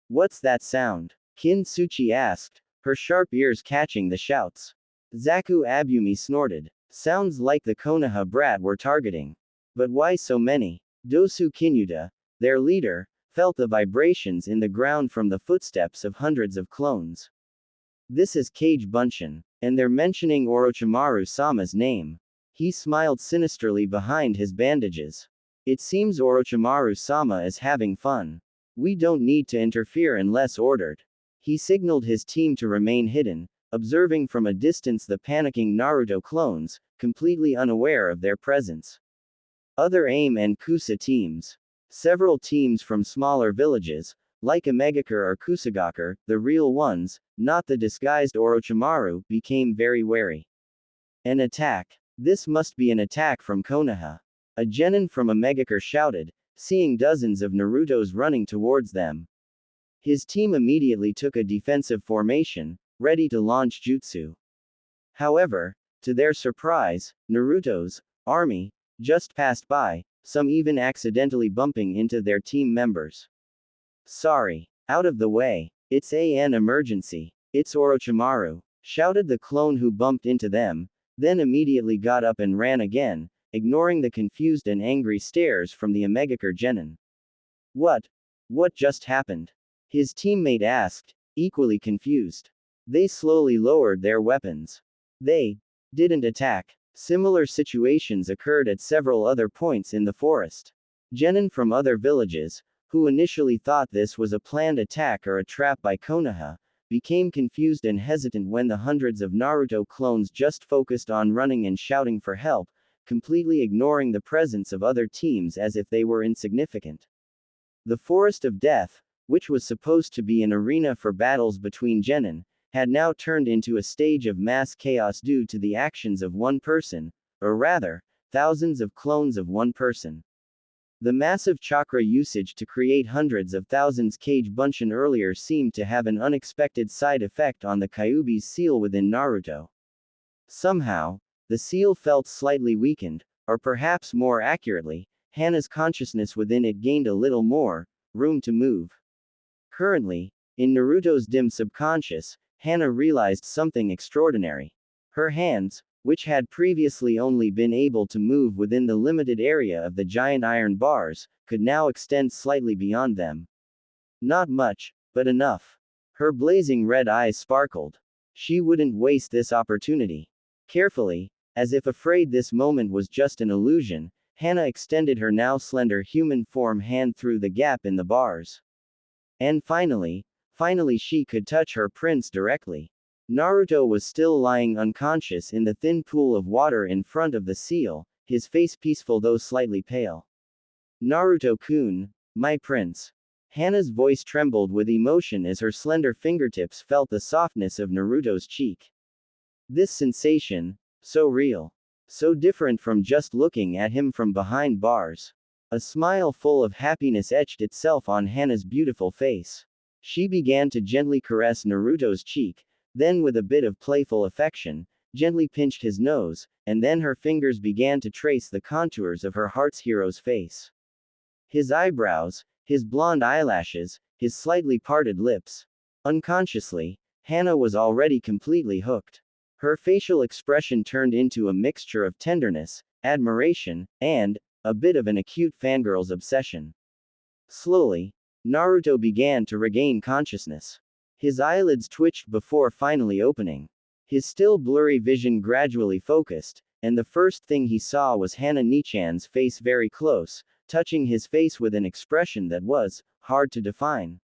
What's that sound? Kin Tsuchi asked, her sharp ears catching the shouts. Zaku Abumi snorted. Sounds like the Konoha brat were targeting. But why so many? Dosu Kinyuta, their leader, felt the vibrations in the ground from the footsteps of hundreds of clones. This is Kage Bunshin, and they're mentioning Orochimaru-sama's name. He smiled sinisterly behind his bandages. It seems Orochimaru-sama is having fun. We don't need to interfere unless ordered. He signaled his team to remain hidden, observing from a distance the panicking Naruto clones, completely unaware of their presence. Other AIM and Kusa teams. Several teams from smaller villages, like Amegakure or Kusagakure, the real ones, not the disguised Orochimaru, became very wary. An attack. This must be an attack from Konoha. A genin from Amegakure shouted, seeing dozens of Narutos running towards them. His team immediately took a defensive formation, ready to launch jutsu. However, to their surprise, Naruto's army just passed by, some even accidentally bumping into their team members. Sorry. Out of the way. It's an emergency. It's Orochimaru, shouted the clone who bumped into them, then immediately got up and ran again, ignoring the confused and angry stares from the Amegakure genin. What? What just happened? His teammate asked, equally confused. They slowly lowered their weapons. They didn't attack. Similar situations occurred at several other points in the forest. Genin from other villages, who initially thought this was a planned attack or a trap by Konoha, became confused and hesitant when the hundreds of Naruto clones just focused on running and shouting for help, completely ignoring the presence of other teams as if they were insignificant. The Forest of Death, which was supposed to be an arena for battles between genin, had now turned into a stage of mass chaos due to the actions of one person, or rather, thousands of clones of one person. The massive chakra usage to create hundreds of thousands Kage Bunshin earlier seemed to have an unexpected side effect on the Kyubi's seal within Naruto. Somehow, the seal felt slightly weakened, or perhaps more accurately, Hana's consciousness within it gained a little more room to move. Currently, in Naruto's dim subconscious, Hana realized something extraordinary. Her hands, which had previously only been able to move within the limited area of the giant iron bars, could now extend slightly beyond them. Not much, but enough. Her blazing red eyes sparkled. She wouldn't waste this opportunity. Carefully, as if afraid this moment was just an illusion, Hana extended her now slender human form hand through the gap in the bars. And finally she could touch her prince directly. Naruto was still lying unconscious in the thin pool of water in front of the seal, his face peaceful though slightly pale. Naruto-kun, my prince. Hana's voice trembled with emotion as her slender fingertips felt the softness of Naruto's cheek. This sensation, so real. So different from just looking at him from behind bars. A smile full of happiness etched itself on Hana's beautiful face. She began to gently caress Naruto's cheek, then with a bit of playful affection, gently pinched his nose, and then her fingers began to trace the contours of her heart's hero's face. His eyebrows, his blonde eyelashes, his slightly parted lips. Unconsciously, Hana was already completely hooked. Her facial expression turned into a mixture of tenderness, admiration, and a bit of an acute fangirl's obsession. Slowly, Naruto began to regain consciousness. His eyelids twitched before finally opening. His still blurry vision gradually focused, and the first thing he saw was Hana Nichan's face very close, touching his face with an expression that was hard to define.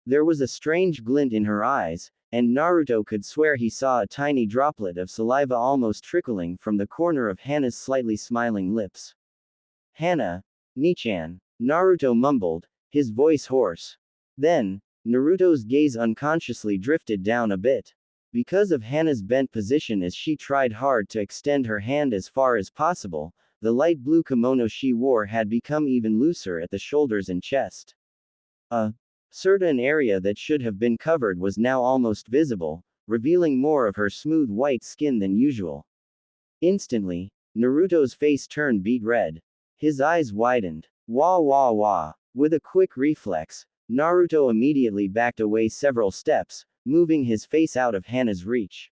There was a strange glint in her eyes, and Naruto could swear he saw a tiny droplet of saliva almost trickling from the corner of Hana's slightly smiling lips. Hana, Nichan, Naruto mumbled, his voice hoarse. Then, Naruto's gaze unconsciously drifted down a bit. Because of Hana's bent position as she tried hard to extend her hand as far as possible, the light blue kimono she wore had become even looser at the shoulders and chest. A certain area that should have been covered was now almost visible, revealing more of her smooth white skin than usual. Instantly, Naruto's face turned beet red. His eyes widened. Wah wah wah. With a quick reflex, Naruto immediately backed away several steps, moving his face out of Hana's reach.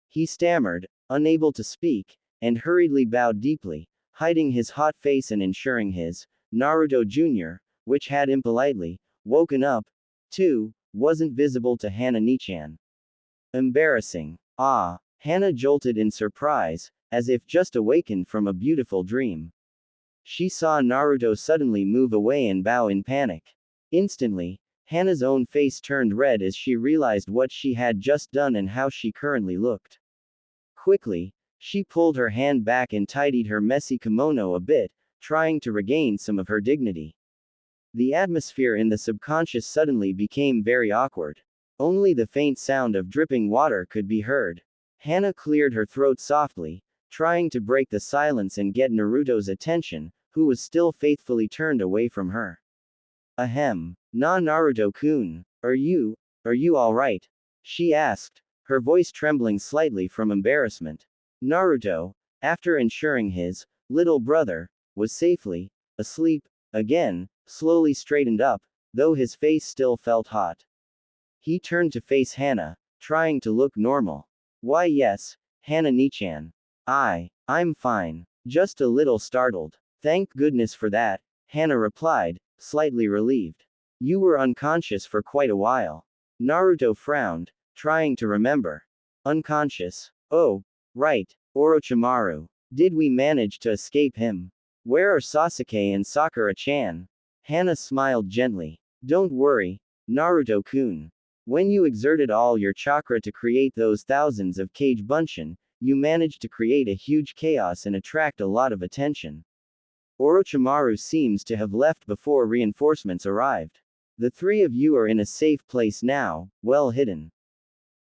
He stammered, unable to speak, and hurriedly bowed deeply, hiding his hot face and ensuring his Naruto Jr., which had impolitely woken up, too, wasn't visible to Hana Nichan. Embarrassing. Ah, Hana jolted in surprise, as if just awakened from a beautiful dream. She saw Naruto suddenly move away and bow in panic. Instantly, Hana's own face turned red as she realized what she had just done and how she currently looked. Quickly, she pulled her hand back and tidied her messy kimono a bit, trying to regain some of her dignity. The atmosphere in the subconscious suddenly became very awkward. Only the faint sound of dripping water could be heard. Hana cleared her throat softly, trying to break the silence and get Naruto's attention, who was still faithfully turned away from her. Ahem. Naruto-kun. Are you alright? She asked, her voice trembling slightly from embarrassment. Naruto, after ensuring his little brother was safely asleep again, slowly straightened up, though his face still felt hot. He turned to face Hana, trying to look normal. Why yes, Hana-nichan. I'm fine. Just a little startled. Thank goodness for that, Hana replied, slightly relieved. You were unconscious for quite a while. Naruto frowned, trying to remember. Unconscious? Oh, right, Orochimaru. Did we manage to escape him? Where are Sasuke and Sakura-chan? Hana smiled gently. Don't worry, Naruto-kun. When you exerted all your chakra to create those thousands of cage bunshin, you managed to create a huge chaos and attract a lot of attention. Orochimaru seems to have left before reinforcements arrived. The three of you are in a safe place now, well hidden.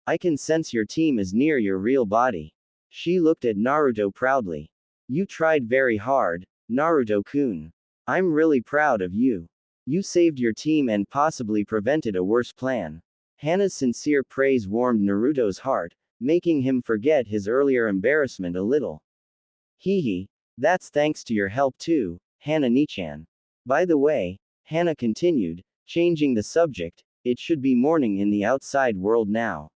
I can sense your team is near your real body. She looked at Naruto proudly. You tried very hard, Naruto-kun. I'm really proud of you. You saved your team and possibly prevented a worse plan. Hana's sincere praise warmed Naruto's heart, making him forget his earlier embarrassment a little. Hehe. That's thanks to your help too, Hana-nichan. By the way, Hana continued, changing the subject, it should be morning in the outside world now.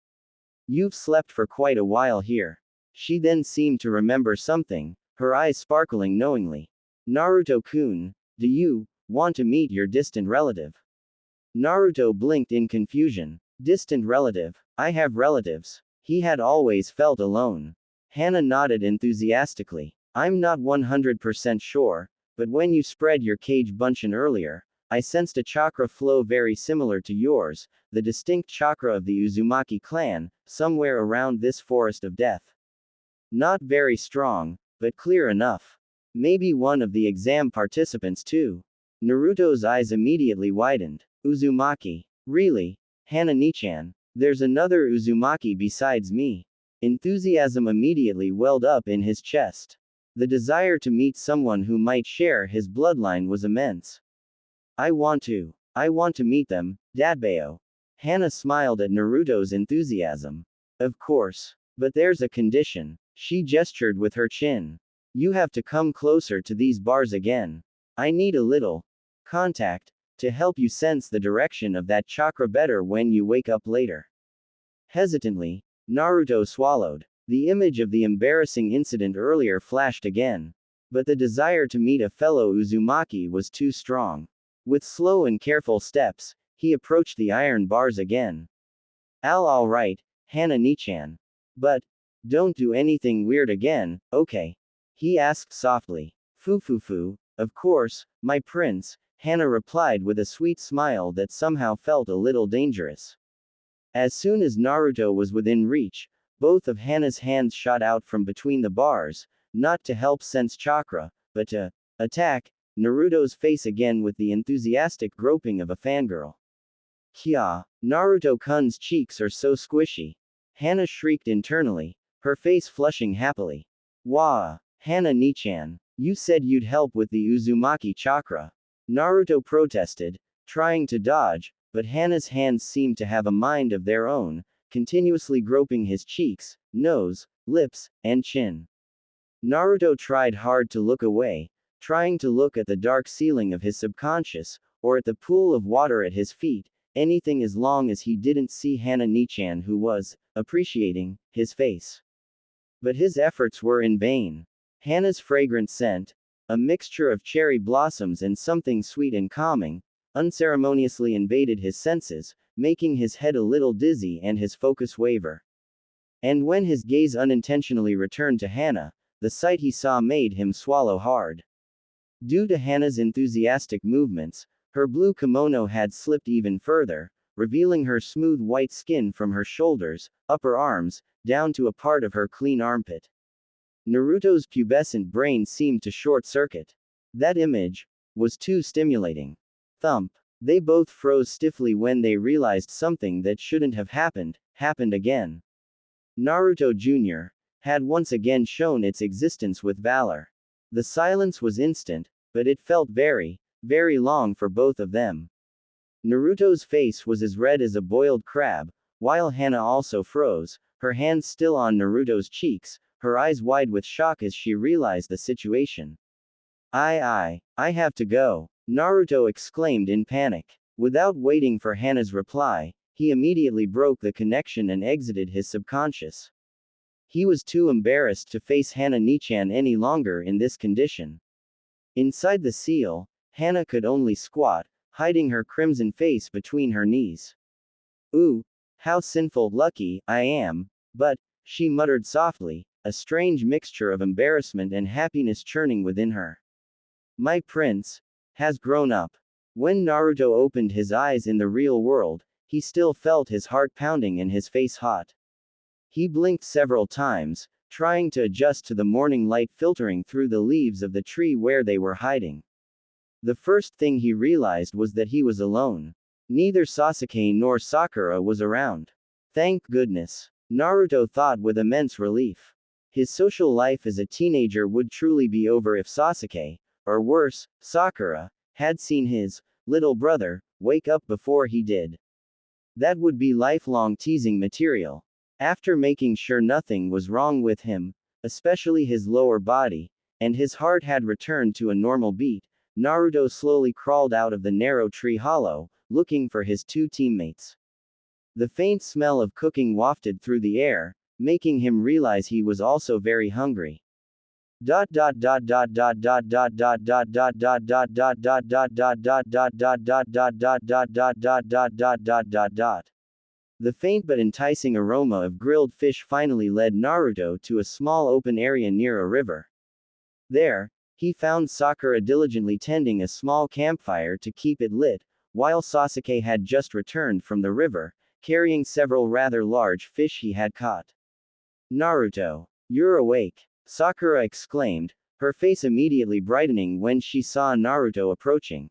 You've slept for quite a while here. She then seemed to remember something, her eyes sparkling knowingly. Naruto-kun, do you want to meet your distant relative? Naruto blinked in confusion. Distant relative? I have relatives. He had always felt alone. Hana nodded enthusiastically. I'm not 100% sure, but when you spread your cage bunshin earlier, I sensed a chakra flow very similar to yours, the distinct chakra of the Uzumaki clan, somewhere around this forest of death. Not very strong, but clear enough. Maybe one of the exam participants too. Naruto's eyes immediately widened. Uzumaki. Really? Hana-nichan. There's another Uzumaki besides me. Enthusiasm immediately welled up in his chest. The desire to meet someone who might share his bloodline was immense. I want to meet them, Dadbao. Hana smiled at Naruto's enthusiasm. Of course. But there's a condition. She gestured with her chin. You have to come closer to these bars again. I need a little contact to help you sense the direction of that chakra better when you wake up later. Hesitantly, Naruto swallowed. The image of the embarrassing incident earlier flashed again. But the desire to meet a fellow Uzumaki was too strong. With slow and careful steps, he approached the iron bars again. Alright, Hana-nichan. But, don't do anything weird again, okay? He asked softly. Fu, of course, my prince, Hana replied with a sweet smile that somehow felt a little dangerous. As soon as Naruto was within reach, both of Hana's hands shot out from between the bars, not to help sense chakra, but to attack Naruto's face again with the enthusiastic groping of a fangirl. Kya, Naruto-kun's cheeks are so squishy. Hana shrieked internally, her face flushing happily. Wah, Hana-nichan, you said you'd help with the Uzumaki chakra. Naruto protested, trying to dodge, but Hana's hands seemed to have a mind of their own, continuously groping his cheeks, nose, lips, and chin. Naruto tried hard to look away, trying to look at the dark ceiling of his subconscious, or at the pool of water at his feet, anything as long as he didn't see Hana-nichan who was appreciating his face. But his efforts were in vain. Hana's fragrant scent, a mixture of cherry blossoms and something sweet and calming, unceremoniously invaded his senses, making his head a little dizzy and his focus waver. And when his gaze unintentionally returned to Hana, the sight he saw made him swallow hard. Due to Hana's enthusiastic movements, her blue kimono had slipped even further, revealing her smooth white skin from her shoulders, upper arms, down to a part of her clean armpit. Naruto's pubescent brain seemed to short-circuit. That image was too stimulating. Thump. They both froze stiffly when they realized something that shouldn't have happened again. Naruto Jr. had once again shown its existence with valor. The silence was instant, but it felt very, very long for both of them. Naruto's face was as red as a boiled crab, while Hana also froze, her hands still on Naruto's cheeks, her eyes wide with shock as she realized the situation. I have to go, Naruto exclaimed in panic. Without waiting for Hana's reply, he immediately broke the connection and exited his subconscious. He was too embarrassed to face Hana Nichan any longer in this condition. Inside the seal, Hana could only squat, hiding her crimson face between her knees. Ooh, how sinful lucky I am, but, she muttered softly, a strange mixture of embarrassment and happiness churning within her. My prince has grown up. When Naruto opened his eyes in the real world, he still felt his heart pounding and his face hot. He blinked several times, trying to adjust to the morning light filtering through the leaves of the tree where they were hiding. The first thing he realized was that he was alone. Neither Sasuke nor Sakura was around. Thank goodness, Naruto thought with immense relief. His social life as a teenager would truly be over if Sasuke, or worse, Sakura, had seen his little brother wake up before he did. That would be lifelong teasing material. After making sure nothing was wrong with him, especially his lower body, and his heart had returned to a normal beat, Naruto slowly crawled out of the narrow tree hollow, looking for his two teammates. The faint smell of cooking wafted through the air, making him realize he was also very hungry. The faint but enticing aroma of grilled fish finally led Naruto to a small open area near a river. There, he found Sakura diligently tending a small campfire to keep it lit, while Sasuke had just returned from the river, carrying several rather large fish he had caught. Naruto, you're awake, Sakura exclaimed, her face immediately brightening when she saw Naruto approaching.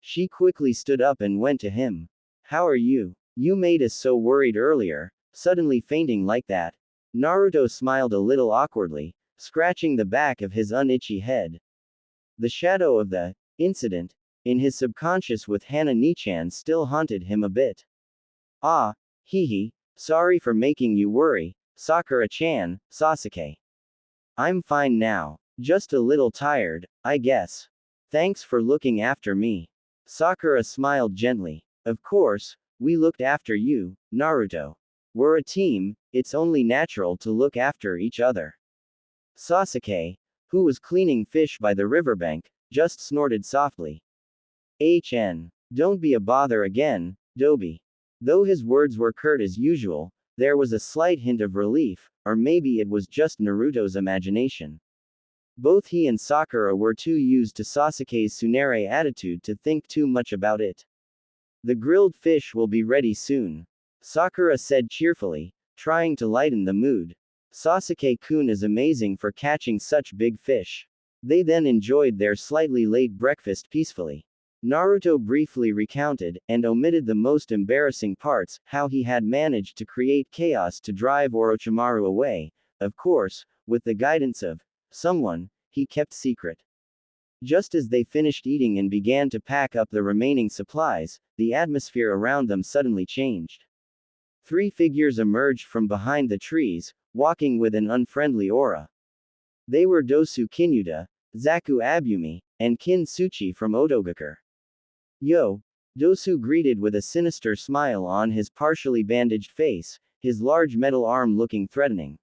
She quickly stood up and went to him. How are you? You made us so worried earlier, suddenly fainting like that. Naruto smiled a little awkwardly, scratching the back of his unitchy head. The shadow of the incident in his subconscious with Hana Nichan still haunted him a bit. Ah, hee, sorry for making you worry, Sakura-chan, Sasuke. I'm fine now, just a little tired, I guess. Thanks for looking after me. Sakura smiled gently. Of course, we looked after you, Naruto. We're a team, it's only natural to look after each other. Sasuke, who was cleaning fish by the riverbank, just snorted softly. Don't be a bother again, Dobi. Though his words were curt as usual, there was a slight hint of relief, or maybe it was just Naruto's imagination. Both he and Sakura were too used to Sasuke's Tsunere attitude to think too much about it. The grilled fish will be ready soon, Sakura said cheerfully, trying to lighten the mood. Sasuke-kun is amazing for catching such big fish. They then enjoyed their slightly late breakfast peacefully. Naruto briefly recounted, and omitted the most embarrassing parts, how he had managed to create chaos to drive Orochimaru away, of course, with the guidance of someone he kept secret. Just as they finished eating and began to pack up the remaining supplies, the atmosphere around them suddenly changed. Three figures emerged from behind the trees, walking with an unfriendly aura. They were Dosu Kinyuta, Zaku Abumi, and Kin Suchi from Otogakure. Yo! Dosu greeted with a sinister smile on his partially bandaged face, his large metal arm looking threatening.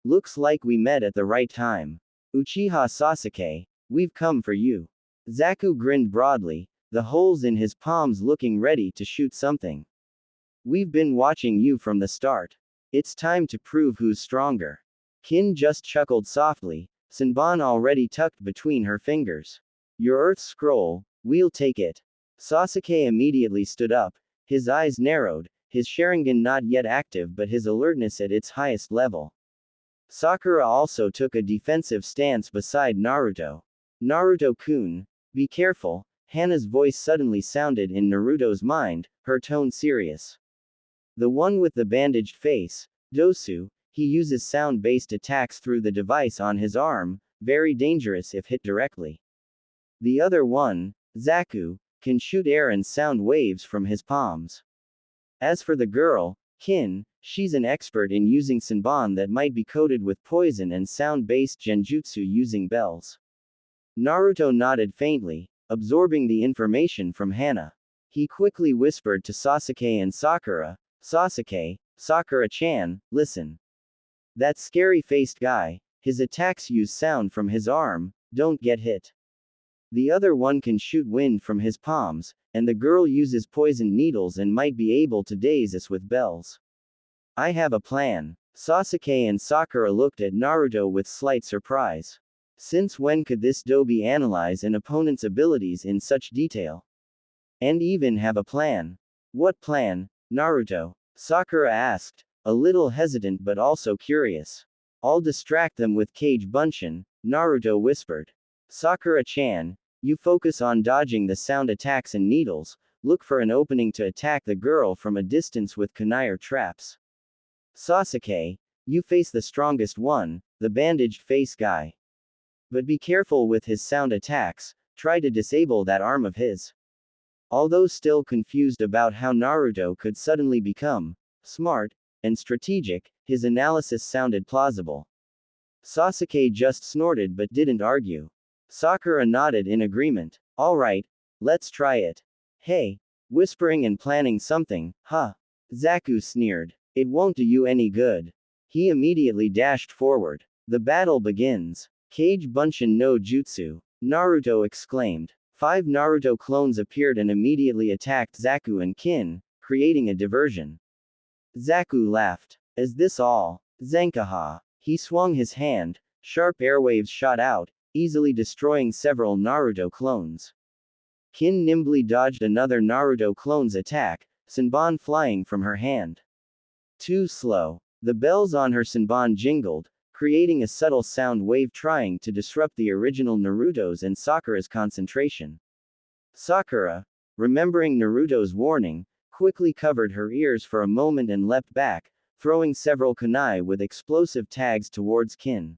Looks like we met at the right time. Uchiha Sasuke, we've come for you. Zaku grinned broadly, the holes in his palms looking ready to shoot something. We've been watching you from the start. It's time to prove who's stronger. Kin just chuckled softly, Senbon already tucked between her fingers. Your Earth Scroll, we'll take it. Sasuke immediately stood up, his eyes narrowed, his Sharingan not yet active but his alertness at its highest level. Sakura also took a defensive stance beside Naruto. Naruto-kun, be careful, Hana's voice suddenly sounded in Naruto's mind, her tone serious. The one with the bandaged face, Dosu, he uses sound-based attacks through the device on his arm, very dangerous if hit directly. The other one, Zaku, can shoot air and sound waves from his palms. As for the girl, Kin, she's an expert in using Senbon that might be coated with poison and sound-based genjutsu using bells. Naruto nodded faintly, absorbing the information from Hana. He quickly whispered to Sasuke and Sakura, Sasuke, Sakura-chan, listen. That scary-faced guy, his attacks use sound from his arm, don't get hit. The other one can shoot wind from his palms, and the girl uses poisoned needles and might be able to daze us with bells. I have a plan. Sasuke and Sakura looked at Naruto with slight surprise. Since when could this dobe analyze an opponent's abilities in such detail? And even have a plan? What plan, Naruto? Sakura asked, a little hesitant but also curious. I'll distract them with Kage Bunshin, Naruto whispered. Sakura-chan, you focus on dodging the sound attacks and needles, look for an opening to attack the girl from a distance with kunai or traps. Sasuke, you face the strongest one, the bandaged face guy. But be careful with his sound attacks, try to disable that arm of his. Although still confused about how Naruto could suddenly become smart and strategic, his analysis sounded plausible. Sasuke just snorted but didn't argue. Sakura nodded in agreement. Alright, let's try it. Hey, whispering and planning something, huh? Zaku sneered. It won't do you any good. He immediately dashed forward. The battle begins. Kage Bunshin no Jutsu, Naruto exclaimed. 5 Naruto clones appeared and immediately attacked Zaku and Kin, creating a diversion. Zaku laughed. Is this all? Zankaha. He swung his hand, sharp airwaves shot out, easily destroying several Naruto clones. Kin nimbly dodged another Naruto clone's attack, Senbon flying from her hand. Too slow. The bells on her Senbon jingled, creating a subtle sound wave trying to disrupt the original Naruto's and Sakura's concentration. Sakura, remembering Naruto's warning, quickly covered her ears for a moment and leapt back, throwing several kunai with explosive tags towards Kin.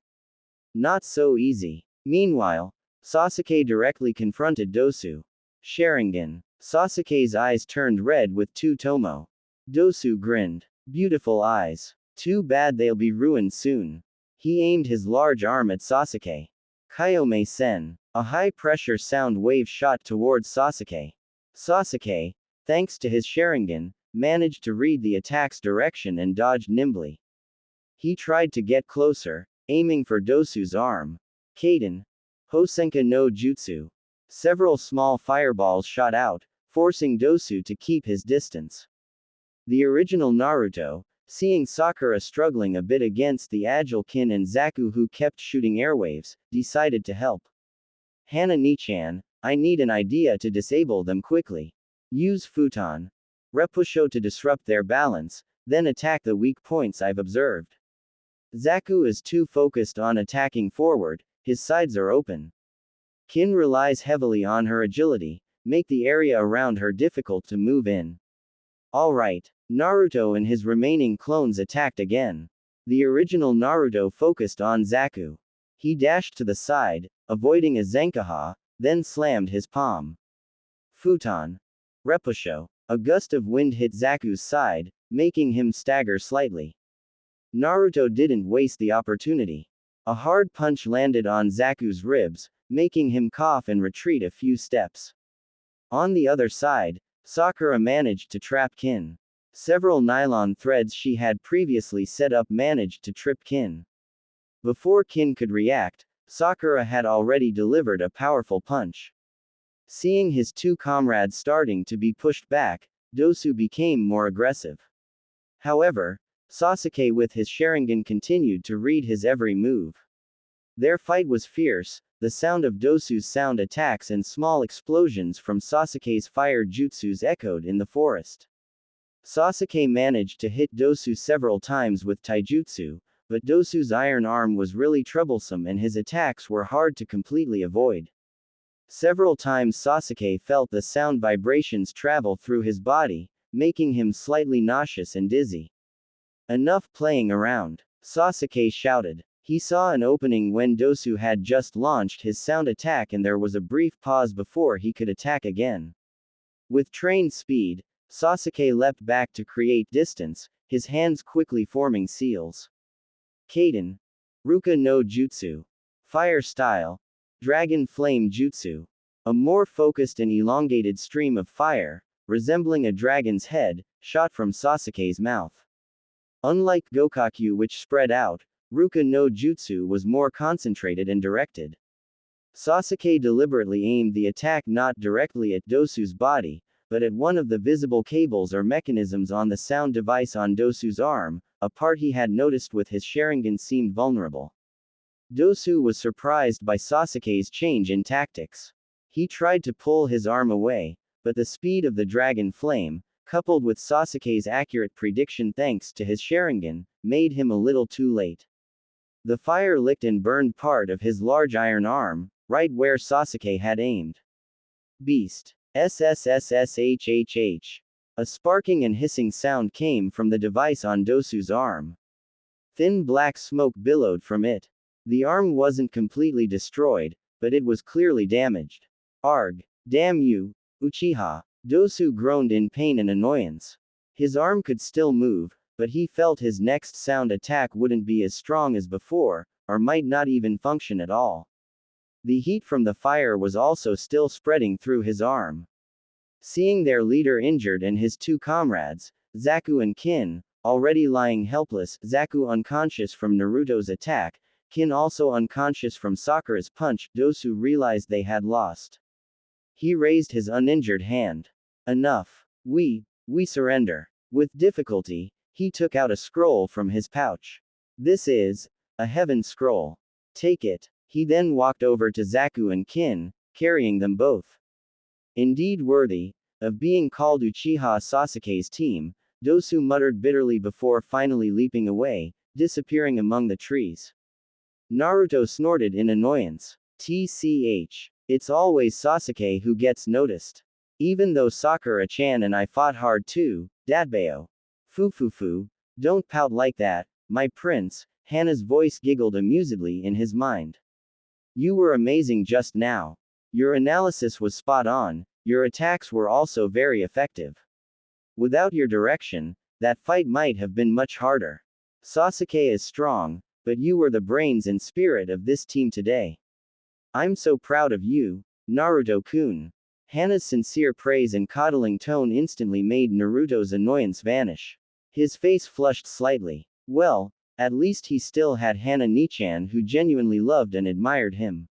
Not so easy. Meanwhile, Sasuke directly confronted Dosu. Sharingan. Sasuke's eyes turned red with two tomo. Dosu grinned. Beautiful eyes. Too bad they'll be ruined soon. He aimed his large arm at Sasuke. Kayome-sen. A high-pressure sound wave shot towards Sasuke. Sasuke, thanks to his Sharingan, managed to read the attack's direction and dodged nimbly. He tried to get closer, aiming for Dosu's arm. Kaden. Hosenka no Jutsu. Several small fireballs shot out, forcing Dosu to keep his distance. The original Naruto, seeing Sakura struggling a bit against the agile Kin and Zaku who kept shooting airwaves, decided to help. Hana-ni-chan, I need an idea to disable them quickly. Use futon. Repusho to disrupt their balance, then attack the weak points I've observed. Zaku is too focused on attacking forward, his sides are open. Kin relies heavily on her agility, make the area around her difficult to move in. Alright, Naruto and his remaining clones attacked again. The original Naruto focused on Zaku. He dashed to the side, avoiding a Zankaha, then slammed his palm. Futon. Repusho. A gust of wind hit Zaku's side, making him stagger slightly. Naruto didn't waste the opportunity. A hard punch landed on Zaku's ribs, making him cough and retreat a few steps. On the other side, Sakura managed to trap Kin. Several nylon threads she had previously set up managed to trip Kin. Before Kin could react, Sakura had already delivered a powerful punch. Seeing his two comrades starting to be pushed back, Dosu became more aggressive. However, Sasuke with his Sharingan continued to read his every move. Their fight was fierce, the sound of Dosu's sound attacks and small explosions from Sasuke's fire jutsus echoed in the forest. Sasuke managed to hit Dosu several times with taijutsu, but Dosu's iron arm was really troublesome and his attacks were hard to completely avoid. Several times Sasuke felt the sound vibrations travel through his body, making him slightly nauseous and dizzy. Enough playing around, Sasuke shouted. He saw an opening when Dosu had just launched his sound attack and there was a brief pause before he could attack again. With trained speed, Sasuke leapt back to create distance, his hands quickly forming seals. Kaden. Ruka no Jutsu. Fire style. Dragon Flame Jutsu. A more focused and elongated stream of fire, resembling a dragon's head, shot from Sasuke's mouth. Unlike Gokakyu, which spread out, Ruka no Jutsu was more concentrated and directed. Sasuke deliberately aimed the attack not directly at Dosu's body, but at one of the visible cables or mechanisms on the sound device on Dosu's arm, a part he had noticed with his Sharingan seemed vulnerable. Dosu was surprised by Sasuke's change in tactics. He tried to pull his arm away, but the speed of the dragon flame, coupled with Sasuke's accurate prediction thanks to his Sharingan, made him a little too late. The fire licked and burned part of his large iron arm, right where Sasuke had aimed. Beast. SSSSHHH. A sparking and hissing sound came from the device on Dosu's arm. Thin black smoke billowed from it. The arm wasn't completely destroyed, but it was clearly damaged. Arg. Damn you, Uchiha. Dosu groaned in pain and annoyance. His arm could still move, but he felt his next sound attack wouldn't be as strong as before, or might not even function at all. The heat from the fire was also still spreading through his arm. Seeing their leader injured and his two comrades, Zaku and Kin, already lying helpless, Zaku unconscious from Naruto's attack, Kin also unconscious from Sakura's punch, Dosu realized they had lost. He raised his uninjured hand. Enough. We surrender. With difficulty, he took out a scroll from his pouch. This is a heaven scroll. Take it. He then walked over to Zaku and Kin, carrying them both. Indeed worthy of being called Uchiha Sasuke's team, Dosu muttered bitterly before finally leaping away, disappearing among the trees. Naruto snorted in annoyance. TCH. It's always Sasuke who gets noticed. Even though Sakura-chan and I fought hard too, Dadbao. Fufufu. Don't pout like that, my prince, Hana's voice giggled amusedly in his mind. You were amazing just now. Your analysis was spot on, your attacks were also very effective. Without your direction, that fight might have been much harder. Sasuke is strong, but you were the brains and spirit of this team today. I'm so proud of you, Naruto-kun. Hana's sincere praise and coddling tone instantly made Naruto's annoyance vanish. His face flushed slightly. Well, at least he still had Hana Nichan who genuinely loved and admired him.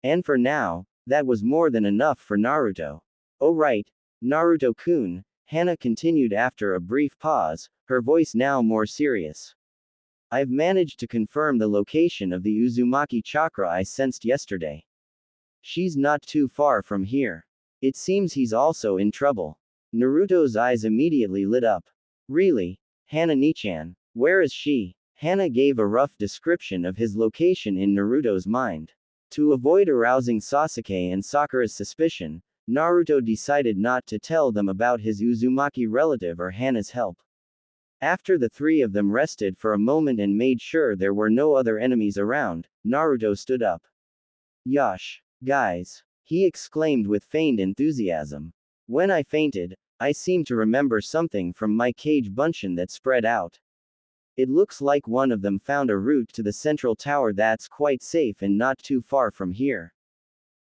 And for now, that was more than enough for Naruto. Oh right, Naruto-kun, Hana continued after a brief pause, her voice now more serious. I've managed to confirm the location of the Uzumaki chakra I sensed yesterday. She's not too far from here. It seems he's also in trouble. Naruto's eyes immediately lit up. Really? Hana Nichan, where is she? Hana gave a rough description of his location in Naruto's mind. To avoid arousing Sasuke and Sakura's suspicion, Naruto decided not to tell them about his Uzumaki relative or Hana's help. After the three of them rested for a moment and made sure there were no other enemies around, Naruto stood up. Yosh, guys, he exclaimed with feigned enthusiasm. When I fainted, I seem to remember something from my cage bunchen that spread out. It looks like one of them found a route to the central tower that's quite safe and not too far from here.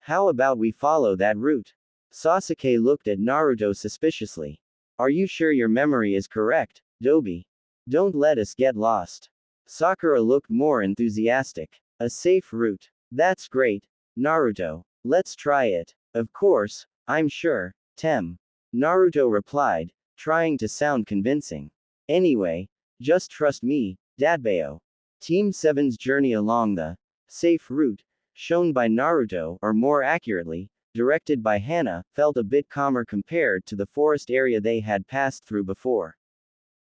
How about we follow that route? Sasuke looked at Naruto suspiciously. Are you sure your memory is correct, Dobi? Don't let us get lost. Sakura looked more enthusiastic. A safe route. That's great, Naruto. Let's try it. Of course, I'm sure, Tem. Naruto replied, trying to sound convincing. Anyway, just trust me, Dadbao. Team 7's journey along the safe route, shown by Naruto, or more accurately, directed by Hana, felt a bit calmer compared to the forest area they had passed through before.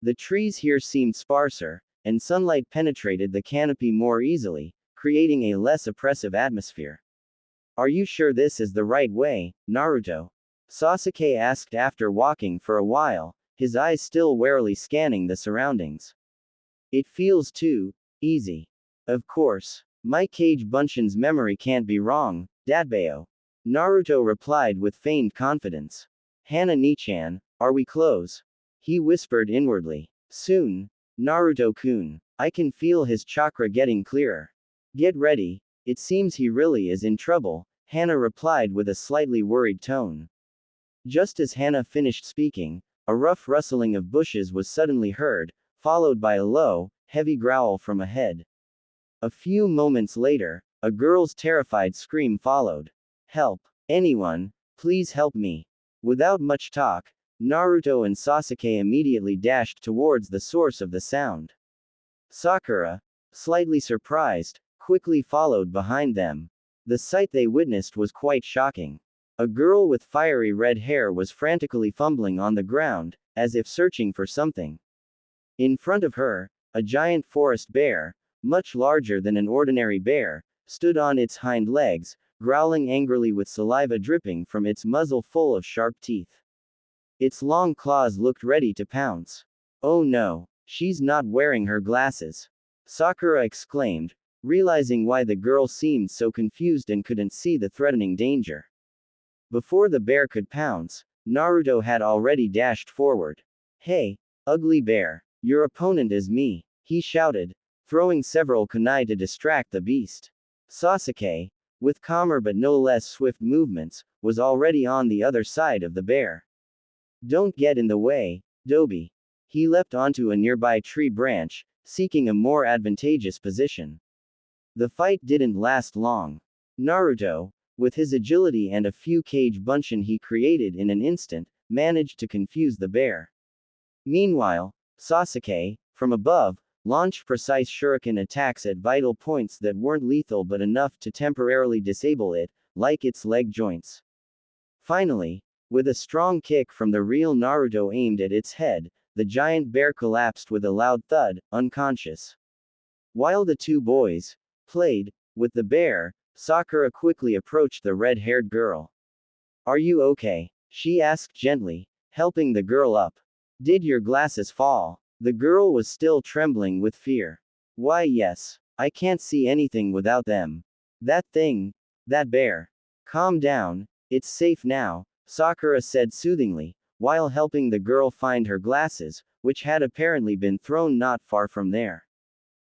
The trees here seemed sparser, and sunlight penetrated the canopy more easily, creating a less oppressive atmosphere. Are you sure this is the right way, Naruto? Sasuke asked after walking for a while, his eyes still warily scanning the surroundings. It feels too easy. Of course. My Kage Bunshin's memory can't be wrong, Datbeo. Naruto replied with feigned confidence. Hana Nichan, are we close? He whispered inwardly. Soon. Naruto-kun. I can feel his chakra getting clearer. Get ready, it seems he really is in trouble, Hana replied with a slightly worried tone. Just as Hana finished speaking, a rough rustling of bushes was suddenly heard, followed by a low, heavy growl from ahead. A few moments later, a girl's terrified scream followed. Help! Anyone, please help me! Without much talk, Naruto and Sasuke immediately dashed towards the source of the sound. Sakura, slightly surprised, quickly followed behind them. The sight they witnessed was quite shocking. A girl with fiery red hair was frantically fumbling on the ground, as if searching for something. In front of her, a giant forest bear, much larger than an ordinary bear, stood on its hind legs, growling angrily with saliva dripping from its muzzle full of sharp teeth. Its long claws looked ready to pounce. Oh no, she's not wearing her glasses! Sakura exclaimed, realizing why the girl seemed so confused and couldn't see the threatening danger. Before the bear could pounce, Naruto had already dashed forward. Hey, ugly bear, your opponent is me, he shouted, throwing several kunai to distract the beast. Sasuke, with calmer but no less swift movements, was already on the other side of the bear. Don't get in the way, Dobi. He leapt onto a nearby tree branch, seeking a more advantageous position. The fight didn't last long. Naruto, with his agility and a few Kage Bunshin he created in an instant, managed to confuse the bear. Meanwhile, Sasuke, from above, launched precise shuriken attacks at vital points that weren't lethal but enough to temporarily disable it, like its leg joints. Finally, with a strong kick from the real Naruto aimed at its head, the giant bear collapsed with a loud thud, unconscious. While the two boys played with the bear, Sakura quickly approached the red-haired girl. Are you okay? She asked gently, helping the girl up. Did your glasses fall? The girl was still trembling with fear. Why yes. I can't see anything without them. That thing. That bear. Calm down, it's safe now, Sakura said soothingly, while helping the girl find her glasses, which had apparently been thrown not far from there.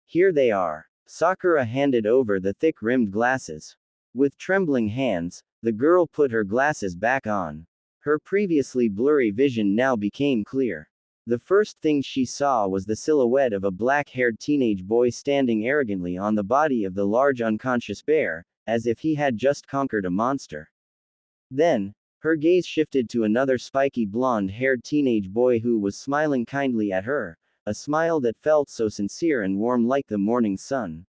Here they are. Sakura handed over the thick-rimmed glasses. With trembling hands, the girl put her glasses back on. Her previously blurry vision now became clear. The first thing she saw was the silhouette of a black-haired teenage boy standing arrogantly on the body of the large unconscious bear, as if he had just conquered a monster. Then, her gaze shifted to another spiky blonde-haired teenage boy who was smiling kindly at her, a smile that felt so sincere and warm like the morning sun.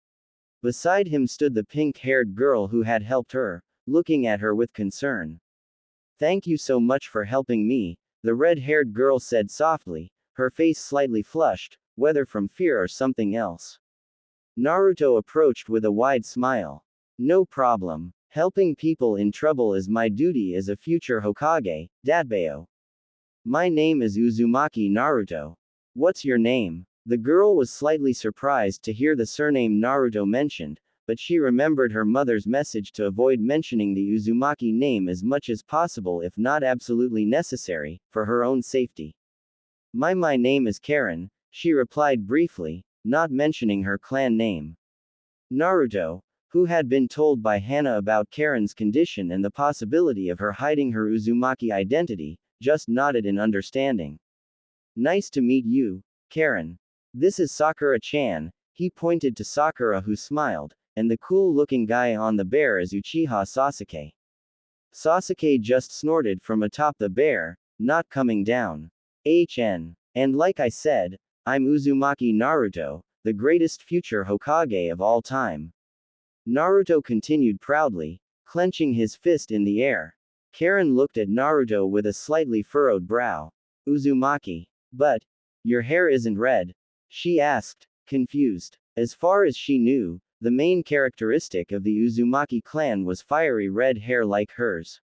Beside him stood the pink-haired girl who had helped her, looking at her with concern. Thank you so much for helping me, the red-haired girl said softly, her face slightly flushed, whether from fear or something else. Naruto approached with a wide smile. No problem. Helping people in trouble is my duty as a future Hokage, Datbeo. My name is Uzumaki Naruto. What's your name? The girl was slightly surprised to hear the surname Naruto mentioned, but she remembered her mother's message to avoid mentioning the Uzumaki name as much as possible if not absolutely necessary, for her own safety. My name is Karin, she replied briefly, not mentioning her clan name. Naruto, who had been told by Hana about Karin's condition and the possibility of her hiding her Uzumaki identity, just nodded in understanding. Nice to meet you, Karin. This is Sakura-chan, he pointed to Sakura who smiled, and the cool-looking guy on the bear is Uchiha Sasuke. Sasuke just snorted from atop the bear, not coming down. And like I said, I'm Uzumaki Naruto, the greatest future Hokage of all time. Naruto continued proudly, clenching his fist in the air. Karin looked at Naruto with a slightly furrowed brow. Uzumaki. But, your hair isn't red? She asked, confused. As far as she knew, The main characteristic of the Uzumaki clan was fiery red hair like hers.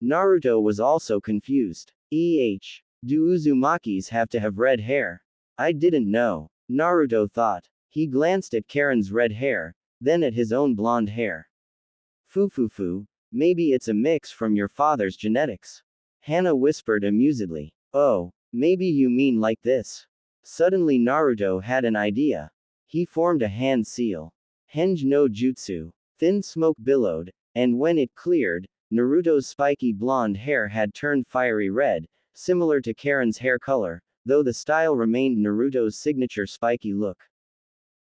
Naruto was also confused. Do Uzumakis have to have red hair? I didn't know. Naruto thought. He glanced at Karin's red hair, then at his own blonde hair. Fufufu, maybe it's a mix from your father's genetics. Hana whispered amusedly. Oh, maybe you mean like this. Suddenly Naruto had an idea. He formed a hand seal. Henge no jutsu. Thin smoke billowed, and when it cleared, Naruto's spiky blonde hair had turned fiery red, similar to Karin's hair color, though the style remained Naruto's signature spiky look.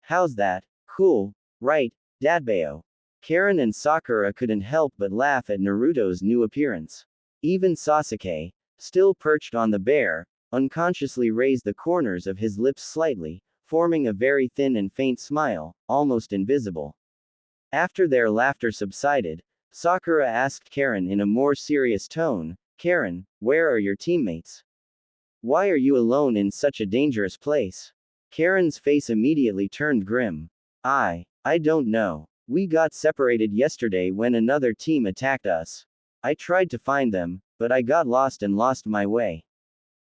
How's that? Cool, right, Dadbao? Karin and Sakura couldn't help but laugh at Naruto's new appearance. Even Sasuke, still perched on the bear, unconsciously raised the corners of his lips slightly, forming a very thin and faint smile, almost invisible. After their laughter subsided, Sakura asked Karin in a more serious tone, Karin, where are your teammates? Why are you alone in such a dangerous place? Karin's face immediately turned grim. I don't know. We got separated yesterday when another team attacked us. I tried to find them, but I got lost and lost my way.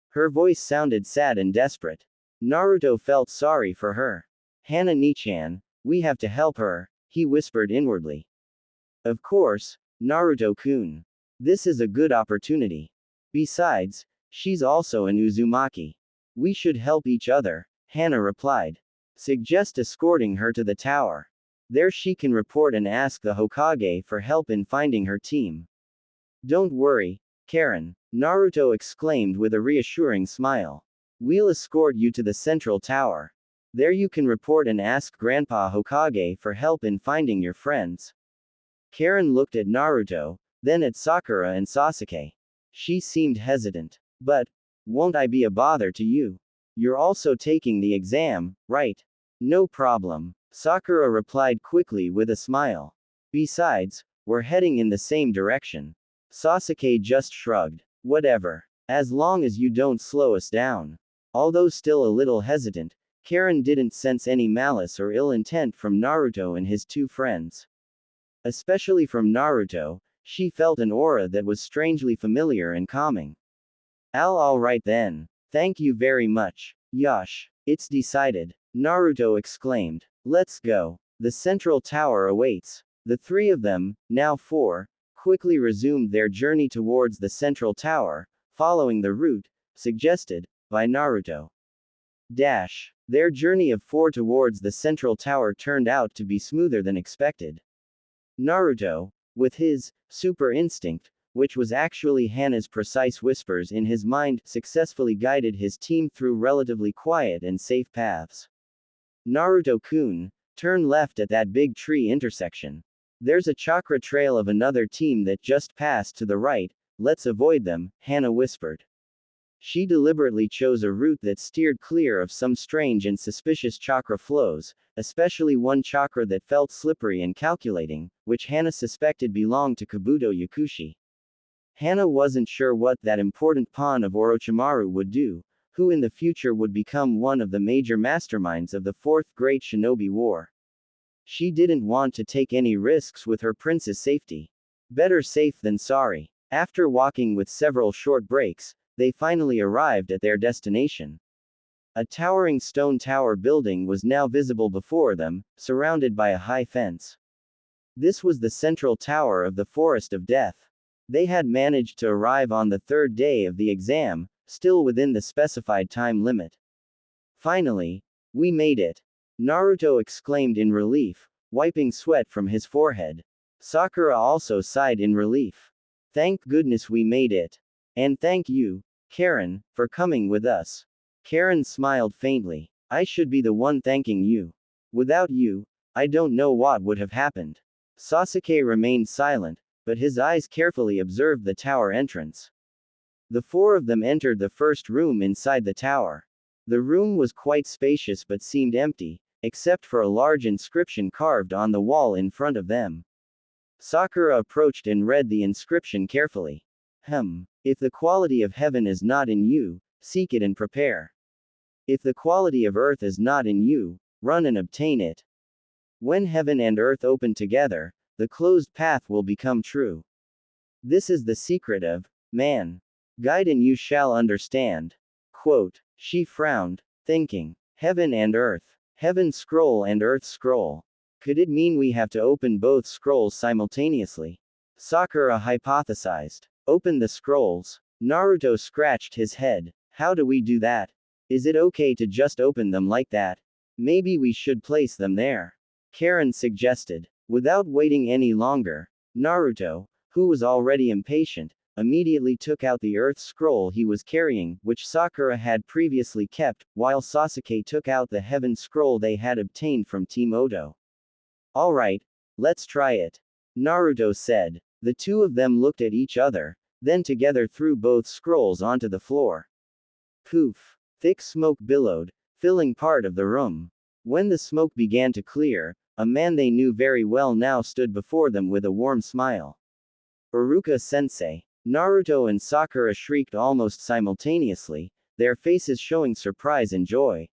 Her voice sounded sad and desperate. Naruto felt sorry for her. Hana Nichan, we have to help her, he whispered inwardly. Of course, Naruto-kun. This is a good opportunity. Besides, she's also an Uzumaki. We should help each other, Hana replied. Suggest escorting her to the tower. There she can report and ask the Hokage for help in finding her team. Don't worry, Karin, Naruto exclaimed with a reassuring smile. We'll escort you to the central tower. There you can report and ask Grandpa Hokage for help in finding your friends. Karin looked at Naruto, then at Sakura and Sasuke. She seemed hesitant. But, won't I be a bother to you? You're also taking the exam, right? No problem, Sakura replied quickly with a smile. Besides, we're heading in the same direction. Sasuke just shrugged. Whatever. As long as you don't slow us down. Although still a little hesitant, Karin didn't sense any malice or ill intent from Naruto and his two friends. Especially from Naruto, she felt an aura that was strangely familiar and calming. Alright then. Thank you very much. Yosh. It's decided. Naruto exclaimed. Let's go. The central tower awaits. The three of them, now four, quickly resumed their journey towards the central tower, following the route suggested by Naruto. Their journey of four towards the central tower turned out to be smoother than expected. Naruto, with his super instinct, which was actually Hana's precise whispers in his mind, successfully guided his team through relatively quiet and safe paths. Naruto-kun, turn left at that big tree intersection. There's a chakra trail of another team that just passed to the right, let's avoid them, Hana whispered. She deliberately chose a route that steered clear of some strange and suspicious chakra flows, especially one chakra that felt slippery and calculating, which Hana suspected belonged to Kabuto Yakushi. Hana wasn't sure what that important pawn of Orochimaru would do, who in the future would become one of the major masterminds of the Fourth Great Shinobi War. She didn't want to take any risks with her prince's safety. Better safe than sorry. After walking with several short breaks, they finally arrived at their destination. A towering stone tower building was now visible before them, surrounded by a high fence. This was the central tower of the Forest of Death. They had managed to arrive on the third day of the exam, still within the specified time limit. Finally, we made it. Naruto exclaimed in relief, wiping sweat from his forehead. Sakura also sighed in relief. Thank goodness we made it. And thank you, Karin, for coming with us. Karin smiled faintly. I should be the one thanking you. Without you, I don't know what would have happened. Sasuke remained silent, but his eyes carefully observed the tower entrance. The four of them entered the first room inside the tower. The room was quite spacious but seemed empty, except for a large inscription carved on the wall in front of them. Sakura approached and read the inscription carefully. If the quality of heaven is not in you, seek it and prepare. If the quality of earth is not in you, run and obtain it. When heaven and earth open together, the closed path will become true. This is the secret of man. Guide and you shall understand. Quote. She frowned, thinking, heaven and earth. Heaven scroll and earth scroll. Could it mean we have to open both scrolls simultaneously? Sakura hypothesized. Open the scrolls. Naruto scratched his head. How do we do that? Is it okay to just open them like that? Maybe we should place them there. Karin suggested. Without waiting any longer, Naruto, who was already impatient, immediately took out the earth scroll he was carrying, which Sakura had previously kept, while Sasuke took out the heaven scroll they had obtained from Team Oto. Alright, let's try it. Naruto said. The two of them looked at each other, then together threw both scrolls onto the floor. Poof! Thick smoke billowed, filling part of the room. When the smoke began to clear, a man they knew very well now stood before them with a warm smile. Iruka-sensei. Naruto and Sakura shrieked almost simultaneously, their faces showing surprise and joy.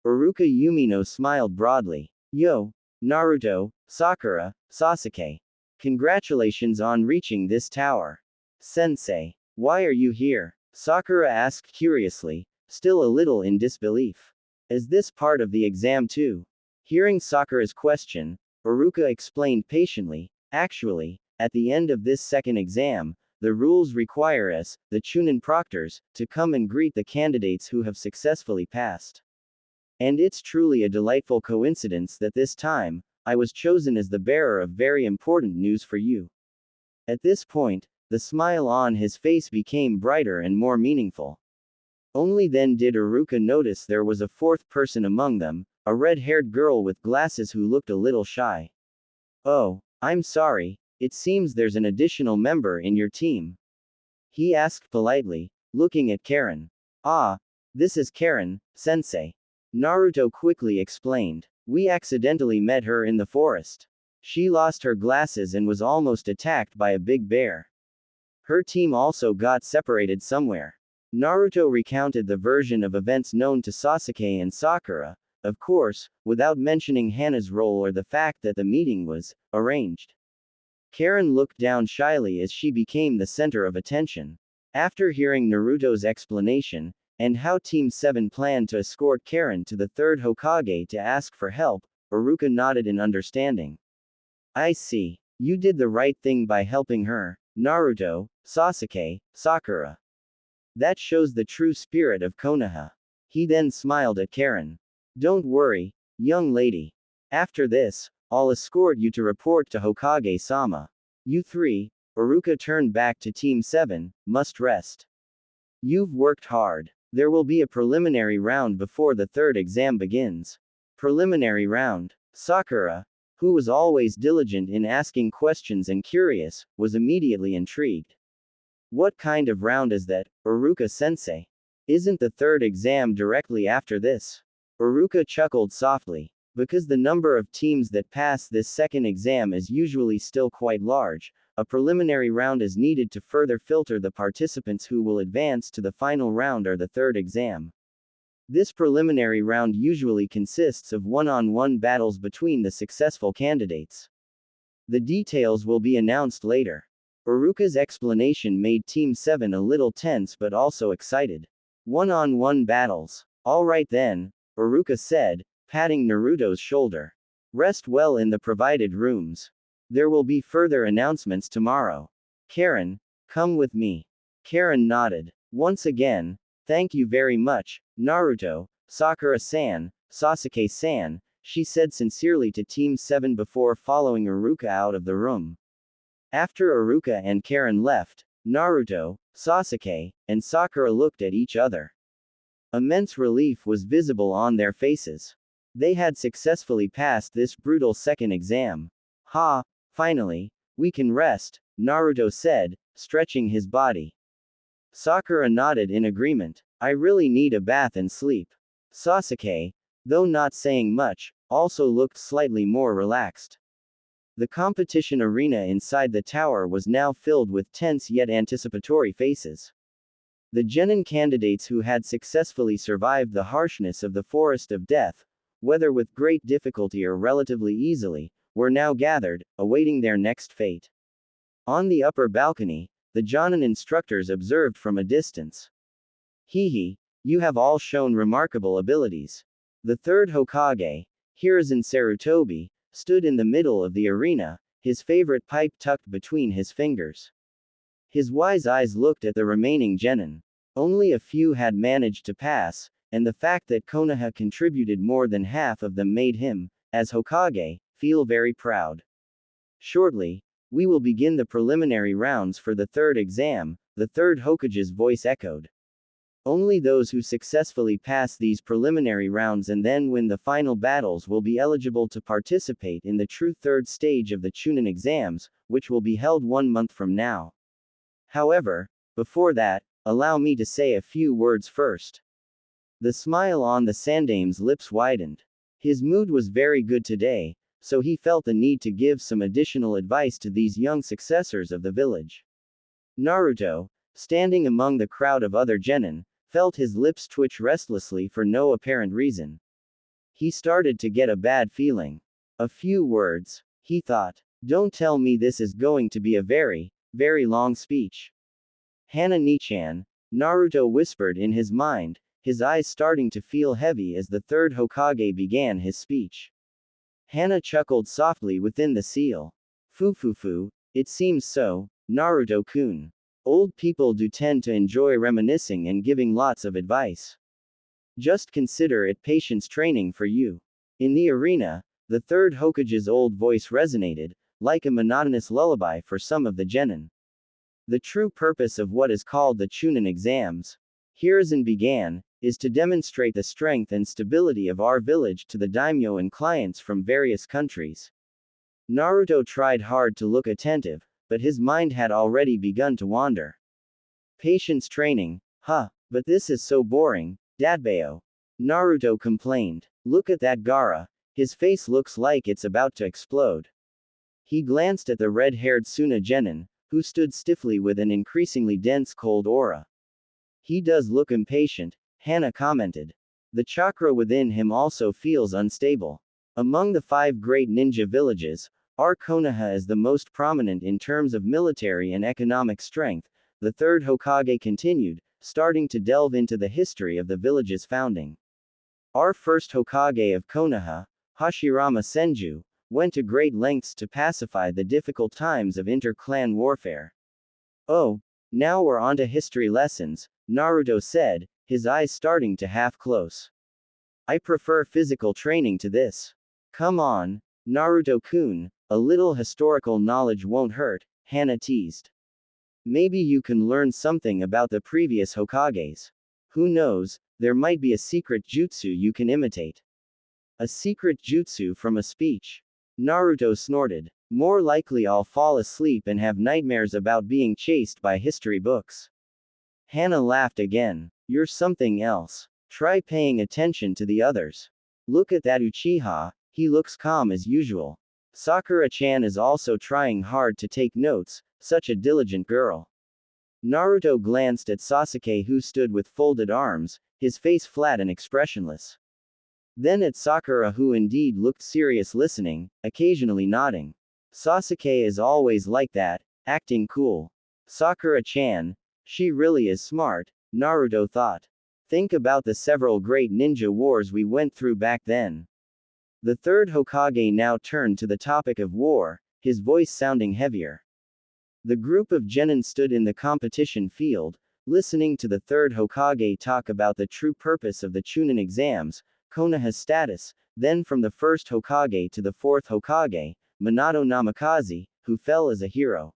Iruka Yumino smiled broadly. Yo, Naruto, Sakura, Sasuke. Congratulations on reaching this tower. Sensei. Why are you here? Sakura asked curiously, still a little in disbelief. Is this part of the exam too? Hearing Sakura's question, Iruka explained patiently, actually, at the end of this second exam, the rules require us, the Chunin proctors, to come and greet the candidates who have successfully passed. And it's truly a delightful coincidence that this time, I was chosen as the bearer of very important news for you. At this point, the smile on his face became brighter and more meaningful. Only then did Iruka notice there was a fourth person among them, a red-haired girl with glasses who looked a little shy. Oh, I'm sorry, it seems there's an additional member in your team. He asked politely, looking at Karin. Ah, this is Karin, sensei. Naruto quickly explained. We accidentally met her in the forest. She lost her glasses and was almost attacked by a big bear. Her team also got separated somewhere. Naruto recounted the version of events known to Sasuke and Sakura, of course, without mentioning Hana's role or the fact that the meeting was arranged. Karin looked down shyly as she became the center of attention. After hearing Naruto's explanation, and how Team 7 planned to escort Karin to the third Hokage to ask for help, Iruka nodded in understanding. I see. You did the right thing by helping her, Naruto, Sasuke, Sakura. That shows the true spirit of Konoha. He then smiled at Karin. Don't worry, young lady. After this, I'll escort you to report to Hokage-sama. You three, Iruka turned back to Team 7, must rest. You've worked hard. There will be a preliminary round before the third exam begins. Preliminary round. Sakura, who was always diligent in asking questions and curious, was immediately intrigued. What kind of round is that, Iruka-sensei? Isn't the third exam directly after this? Iruka chuckled softly. Because the number of teams that pass this second exam is usually still quite large, a preliminary round is needed to further filter the participants who will advance to the final round or the third exam. This preliminary round usually consists of one-on-one battles between the successful candidates. The details will be announced later. Iruka's explanation made Team 7 a little tense but also excited. One-on-one battles. Alright then, Iruka said, patting Naruto's shoulder. Rest well in the provided rooms. There will be further announcements tomorrow. Karin, come with me. Karin nodded. Once again, thank you very much, Naruto, Sakura-san, Sasuke-san, she said sincerely to Team 7 before following Iruka out of the room. After Iruka and Karin left, Naruto, Sasuke, and Sakura looked at each other. Immense relief was visible on their faces. They had successfully passed this brutal second exam. Ha, finally, we can rest, Naruto said, stretching his body. Sakura nodded in agreement. I really need a bath and sleep. Sasuke, though not saying much, also looked slightly more relaxed. The competition arena inside the tower was now filled with tense yet anticipatory faces. The genin candidates who had successfully survived the harshness of the Forest of Death whether with great difficulty or relatively easily, were now gathered, awaiting their next fate. On the upper balcony, the Jonin instructors observed from a distance. Hehe, you have all shown remarkable abilities. The third Hokage, Hiruzen Sarutobi, stood in the middle of the arena, his favorite pipe tucked between his fingers. His wise eyes looked at the remaining genin. Only a few had managed to pass, and the fact that Konoha contributed more than half of them made him, as Hokage, feel very proud. Shortly, we will begin the preliminary rounds for the third exam, the third Hokage's voice echoed. Only those who successfully pass these preliminary rounds and then win the final battles will be eligible to participate in the true third stage of the Chunin exams, which will be held 1 month from now. However, before that, allow me to say a few words first. The smile on the Sandame's lips widened. His mood was very good today, so he felt the need to give some additional advice to these young successors of the village. Naruto, standing among the crowd of other genin, felt his lips twitch restlessly for no apparent reason. He started to get a bad feeling. A few words, he thought. Don't tell me this is going to be a very, very long speech. Hana Nichan, Naruto whispered in his mind, his eyes starting to feel heavy as the third Hokage began his speech. Hana chuckled softly within the seal. Fu, it seems so, Naruto-kun. Old people do tend to enjoy reminiscing and giving lots of advice. Just consider it patience training for you. In the arena, the third Hokage's old voice resonated, like a monotonous lullaby for some of the genin. The true purpose of what is called the Chunin exams, Hiruzen began, is to demonstrate the strength and stability of our village to the daimyo and clients from various countries. Naruto tried hard to look attentive, but his mind had already begun to wander. Patience training, huh, but this is so boring, Dadbeo. Naruto complained. Look at that Gaara, his face looks like it's about to explode. He glanced at the red-haired Suna genin, who stood stiffly with an increasingly dense cold aura. He does look impatient, Hana commented. The chakra within him also feels unstable. Among the 5 great ninja villages, our Konoha is the most prominent in terms of military and economic strength, the third Hokage continued, starting to delve into the history of the village's founding. Our first Hokage of Konoha, Hashirama Senju, went to great lengths to pacify the difficult times of inter-clan warfare. Oh, now we're onto history lessons, Naruto said, his eyes starting to half close. I prefer physical training to this. Come on, Naruto-kun, a little historical knowledge won't hurt, Hana teased. Maybe you can learn something about the previous Hokages. Who knows, there might be a secret jutsu you can imitate. A secret jutsu from a speech. Naruto snorted. More likely I'll fall asleep and have nightmares about being chased by history books. Hana laughed again. You're something else. Try paying attention to the others. Look at that Uchiha, he looks calm as usual. Sakura-chan is also trying hard to take notes, such a diligent girl. Naruto glanced at Sasuke who stood with folded arms, his face flat and expressionless. Then at Sakura who indeed looked serious listening, occasionally nodding. Sasuke is always like that, acting cool. Sakura-chan, she really is smart, Naruto thought. Think about the several great ninja wars we went through back then. The third Hokage now turned to the topic of war, his voice sounding heavier. The group of genin stood in the competition field, listening to the third Hokage talk about the true purpose of the Chunin exams, Konoha's status, then from the first Hokage to the fourth Hokage, Minato Namikaze, who fell as a hero.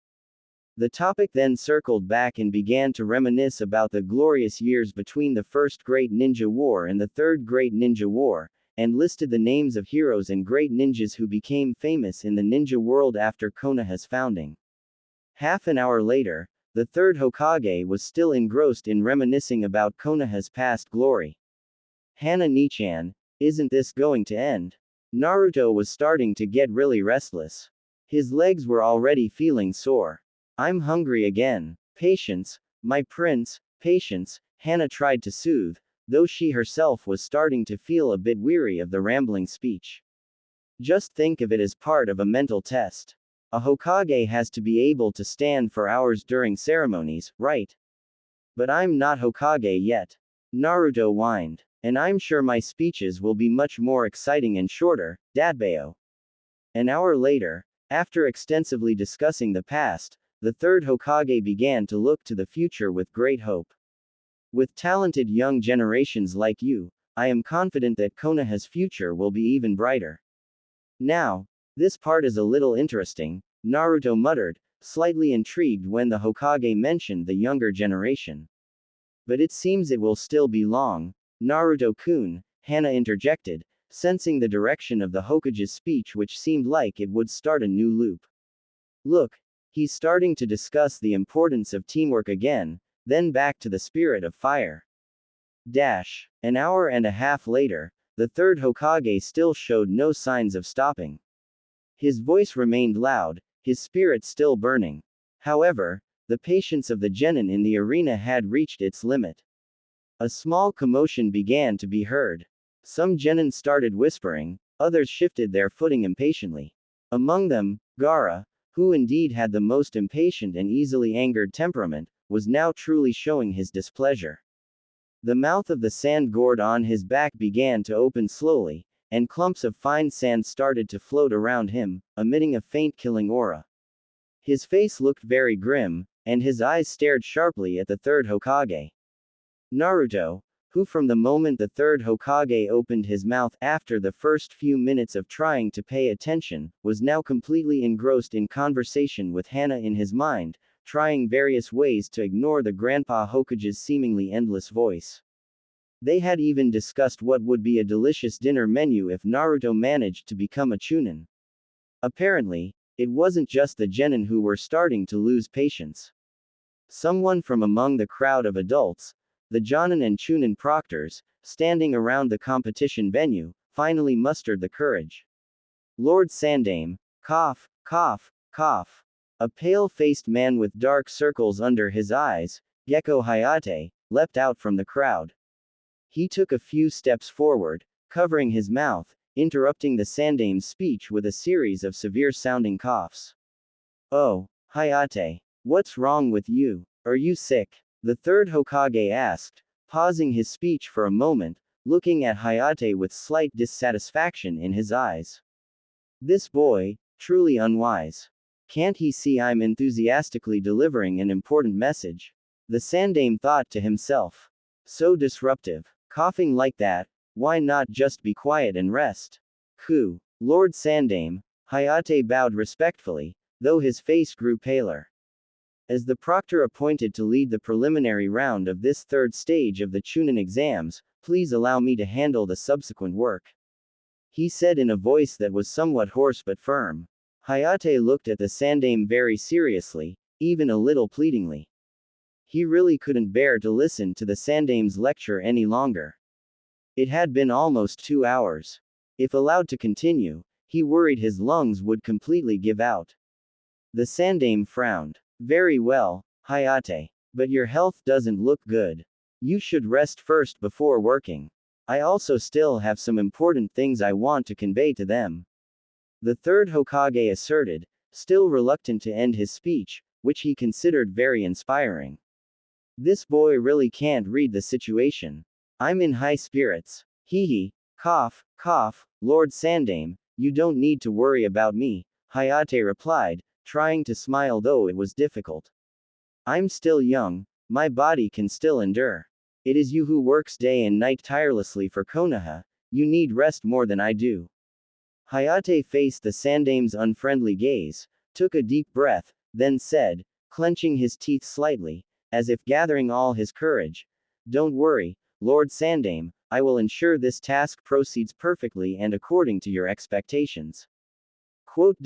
The topic then circled back and began to reminisce about the glorious years between the first Great Ninja War and the third Great Ninja War, and listed the names of heroes and great ninjas who became famous in the ninja world after Konoha's founding. Half an hour later, the third Hokage was still engrossed in reminiscing about Konoha's past glory. Hana Nichan, isn't this going to end? Naruto was starting to get really restless. His legs were already feeling sore. I'm hungry again. Patience, my prince, patience, Hana tried to soothe, though she herself was starting to feel a bit weary of the rambling speech. Just think of it as part of a mental test. A Hokage has to be able to stand for hours during ceremonies, right? But I'm not Hokage yet. Naruto whined. And I'm sure my speeches will be much more exciting and shorter, Dadbeo. An hour later, after extensively discussing the past, the third Hokage began to look to the future with great hope. With talented young generations like you, I am confident that Konoha's future will be even brighter. Now, this part is a little interesting, Naruto muttered, slightly intrigued when the Hokage mentioned the younger generation. But it seems it will still be long, Naruto-kun, Hana interjected, sensing the direction of the Hokage's speech, which seemed like it would start a new loop. Look, he's starting to discuss the importance of teamwork again, then back to the spirit of fire. An hour and a half later, the third Hokage still showed no signs of stopping. His voice remained loud, his spirit still burning. However, the patience of the genin in the arena had reached its limit. A small commotion began to be heard. Some genin started whispering, others shifted their footing impatiently. Among them, Gaara, who indeed had the most impatient and easily angered temperament, was now truly showing his displeasure. The mouth of the sand gourd on his back began to open slowly, and clumps of fine sand started to float around him, emitting a faint killing aura. His face looked very grim, and his eyes stared sharply at the third Hokage. Naruto, who from the moment the third Hokage opened his mouth after the first few minutes of trying to pay attention, was now completely engrossed in conversation with Hana in his mind, trying various ways to ignore the Grandpa Hokage's seemingly endless voice. They had even discussed what would be a delicious dinner menu if Naruto managed to become a chunin. Apparently, it wasn't just the genin who were starting to lose patience. Someone from among the crowd of adults, the Jonin and Chunin proctors, standing around the competition venue, finally mustered the courage. Lord Sandame, cough, cough, cough. A pale-faced man with dark circles under his eyes, Gecko Hayate, leapt out from the crowd. He took a few steps forward, covering his mouth, interrupting the Sandame's speech with a series of severe-sounding coughs. Oh, Hayate. What's wrong with you? Are you sick? The third Hokage asked, pausing his speech for a moment, looking at Hayate with slight dissatisfaction in his eyes. This boy, truly unwise. Can't he see I'm enthusiastically delivering an important message? The Sandame thought to himself. So disruptive. Coughing like that, why not just be quiet and rest? Lord Sandame, Hayate bowed respectfully, though his face grew paler. As the proctor appointed to lead the preliminary round of this third stage of the Chunin exams, please allow me to handle the subsequent work. He said in a voice that was somewhat hoarse but firm. Hayate looked at the Sandame very seriously, even a little pleadingly. He really couldn't bear to listen to the Sandame's lecture any longer. It had been almost 2 hours. If allowed to continue, he worried his lungs would completely give out. The Sandame frowned. Very well, Hayate. But your health doesn't look good. You should rest first before working. I also still have some important things I want to convey to them. The third Hokage asserted, still reluctant to end his speech, which he considered very inspiring. This boy really can't read the situation. I'm in high spirits. Hee, cough, cough, Lord Sandame, you don't need to worry about me, Hayate replied, trying to smile though it was difficult. I'm still young, my body can still endure. It is you who works day and night tirelessly for Konoha, you need rest more than I do. Hayate faced the Sandame's unfriendly gaze, took a deep breath, then said, clenching his teeth slightly, as if gathering all his courage, don't worry, Lord Sandame, I will ensure this task proceeds perfectly and according to your expectations. Quote.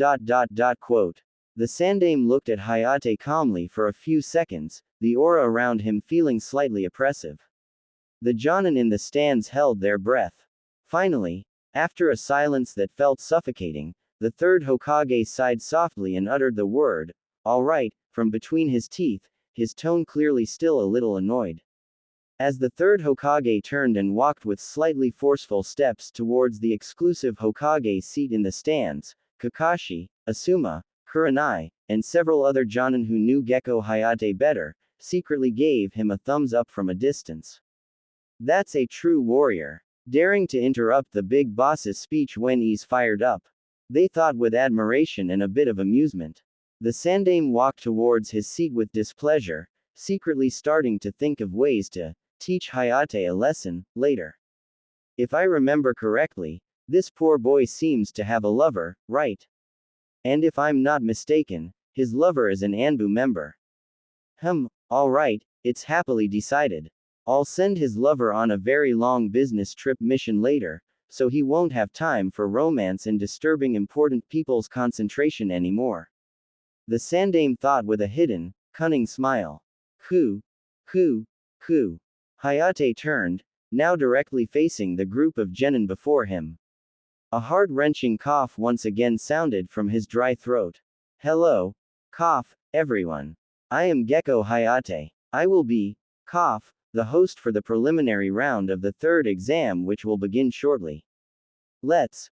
The Sandame looked at Hayate calmly for a few seconds, the aura around him feeling slightly oppressive. The Jonin in the stands held their breath. Finally, after a silence that felt suffocating, the third Hokage sighed softly and uttered the word, all right, from between his teeth, his tone clearly still a little annoyed. As the third Hokage turned and walked with slightly forceful steps towards the exclusive Hokage seat in the stands, Kakashi, Asuma, Kurenai, and several other Jonin who knew Gekko Hayate better, secretly gave him a thumbs up from a distance. That's a true warrior. Daring to interrupt the big boss's speech when he's fired up. They thought with admiration and a bit of amusement. The Sandaime walked towards his seat with displeasure, secretly starting to think of ways to teach Hayate a lesson later. If I remember correctly, this poor boy seems to have a lover, right? And if I'm not mistaken, his lover is an Anbu member. Alright, it's happily decided. I'll send his lover on a very long business trip mission later, so he won't have time for romance and disturbing important people's concentration anymore. The Sandaime thought with a hidden, cunning smile. Ku. Hayate turned, now directly facing the group of genin before him. A heart-wrenching cough once again sounded from his dry throat. Hello, everyone. I am Gekko Hayate. I will be, the host for the preliminary round of the third exam which will begin shortly. Let's,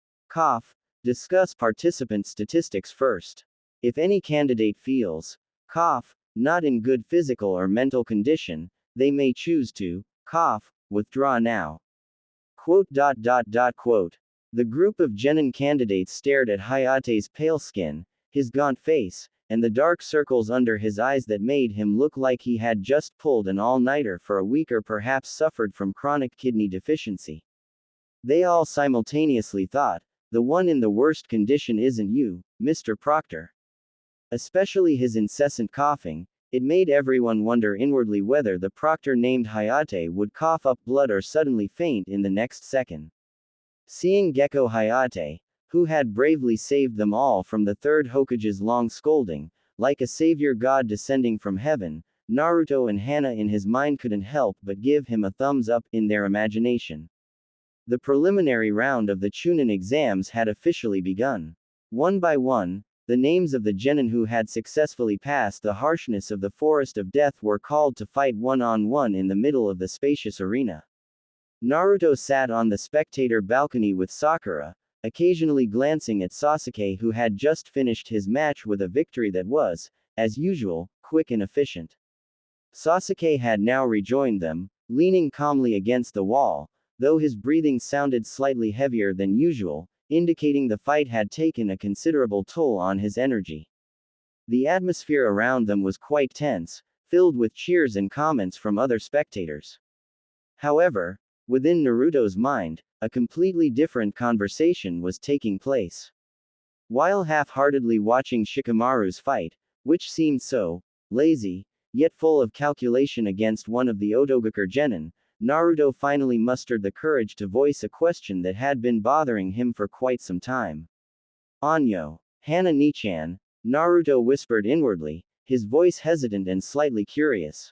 discuss participant statistics first. If any candidate feels, not in good physical or mental condition, they may choose to, withdraw now. Quote. The group of genin candidates stared at Hayate's pale skin, his gaunt face, and the dark circles under his eyes that made him look like he had just pulled an all-nighter for a week or perhaps suffered from chronic kidney deficiency. They all simultaneously thought, the one in the worst condition isn't you, Mr. Proctor. Especially his incessant coughing, it made everyone wonder inwardly whether the proctor named Hayate would cough up blood or suddenly faint in the next second. Seeing Gekko Hayate, who had bravely saved them all from the third Hokage's long scolding, like a savior god descending from heaven, Naruto and Hana in his mind couldn't help but give him a thumbs up in their imagination. The preliminary round of the Chunin exams had officially begun. One by one, the names of the genin who had successfully passed the harshness of the Forest of Death were called to fight one-on-one in the middle of the spacious arena. Naruto sat on the spectator balcony with Sakura, occasionally glancing at Sasuke who had just finished his match with a victory that was, as usual, quick and efficient. Sasuke had now rejoined them, leaning calmly against the wall, though his breathing sounded slightly heavier than usual, indicating the fight had taken a considerable toll on his energy. The atmosphere around them was quite tense, filled with cheers and comments from other spectators. However, within Naruto's mind, a completely different conversation was taking place. While half-heartedly watching Shikamaru's fight, which seemed so lazy, yet full of calculation against one of the Otogakur genin, Naruto finally mustered the courage to voice a question that had been bothering him for quite some time. Anyo, Hana Nichan, Naruto whispered inwardly, his voice hesitant and slightly curious.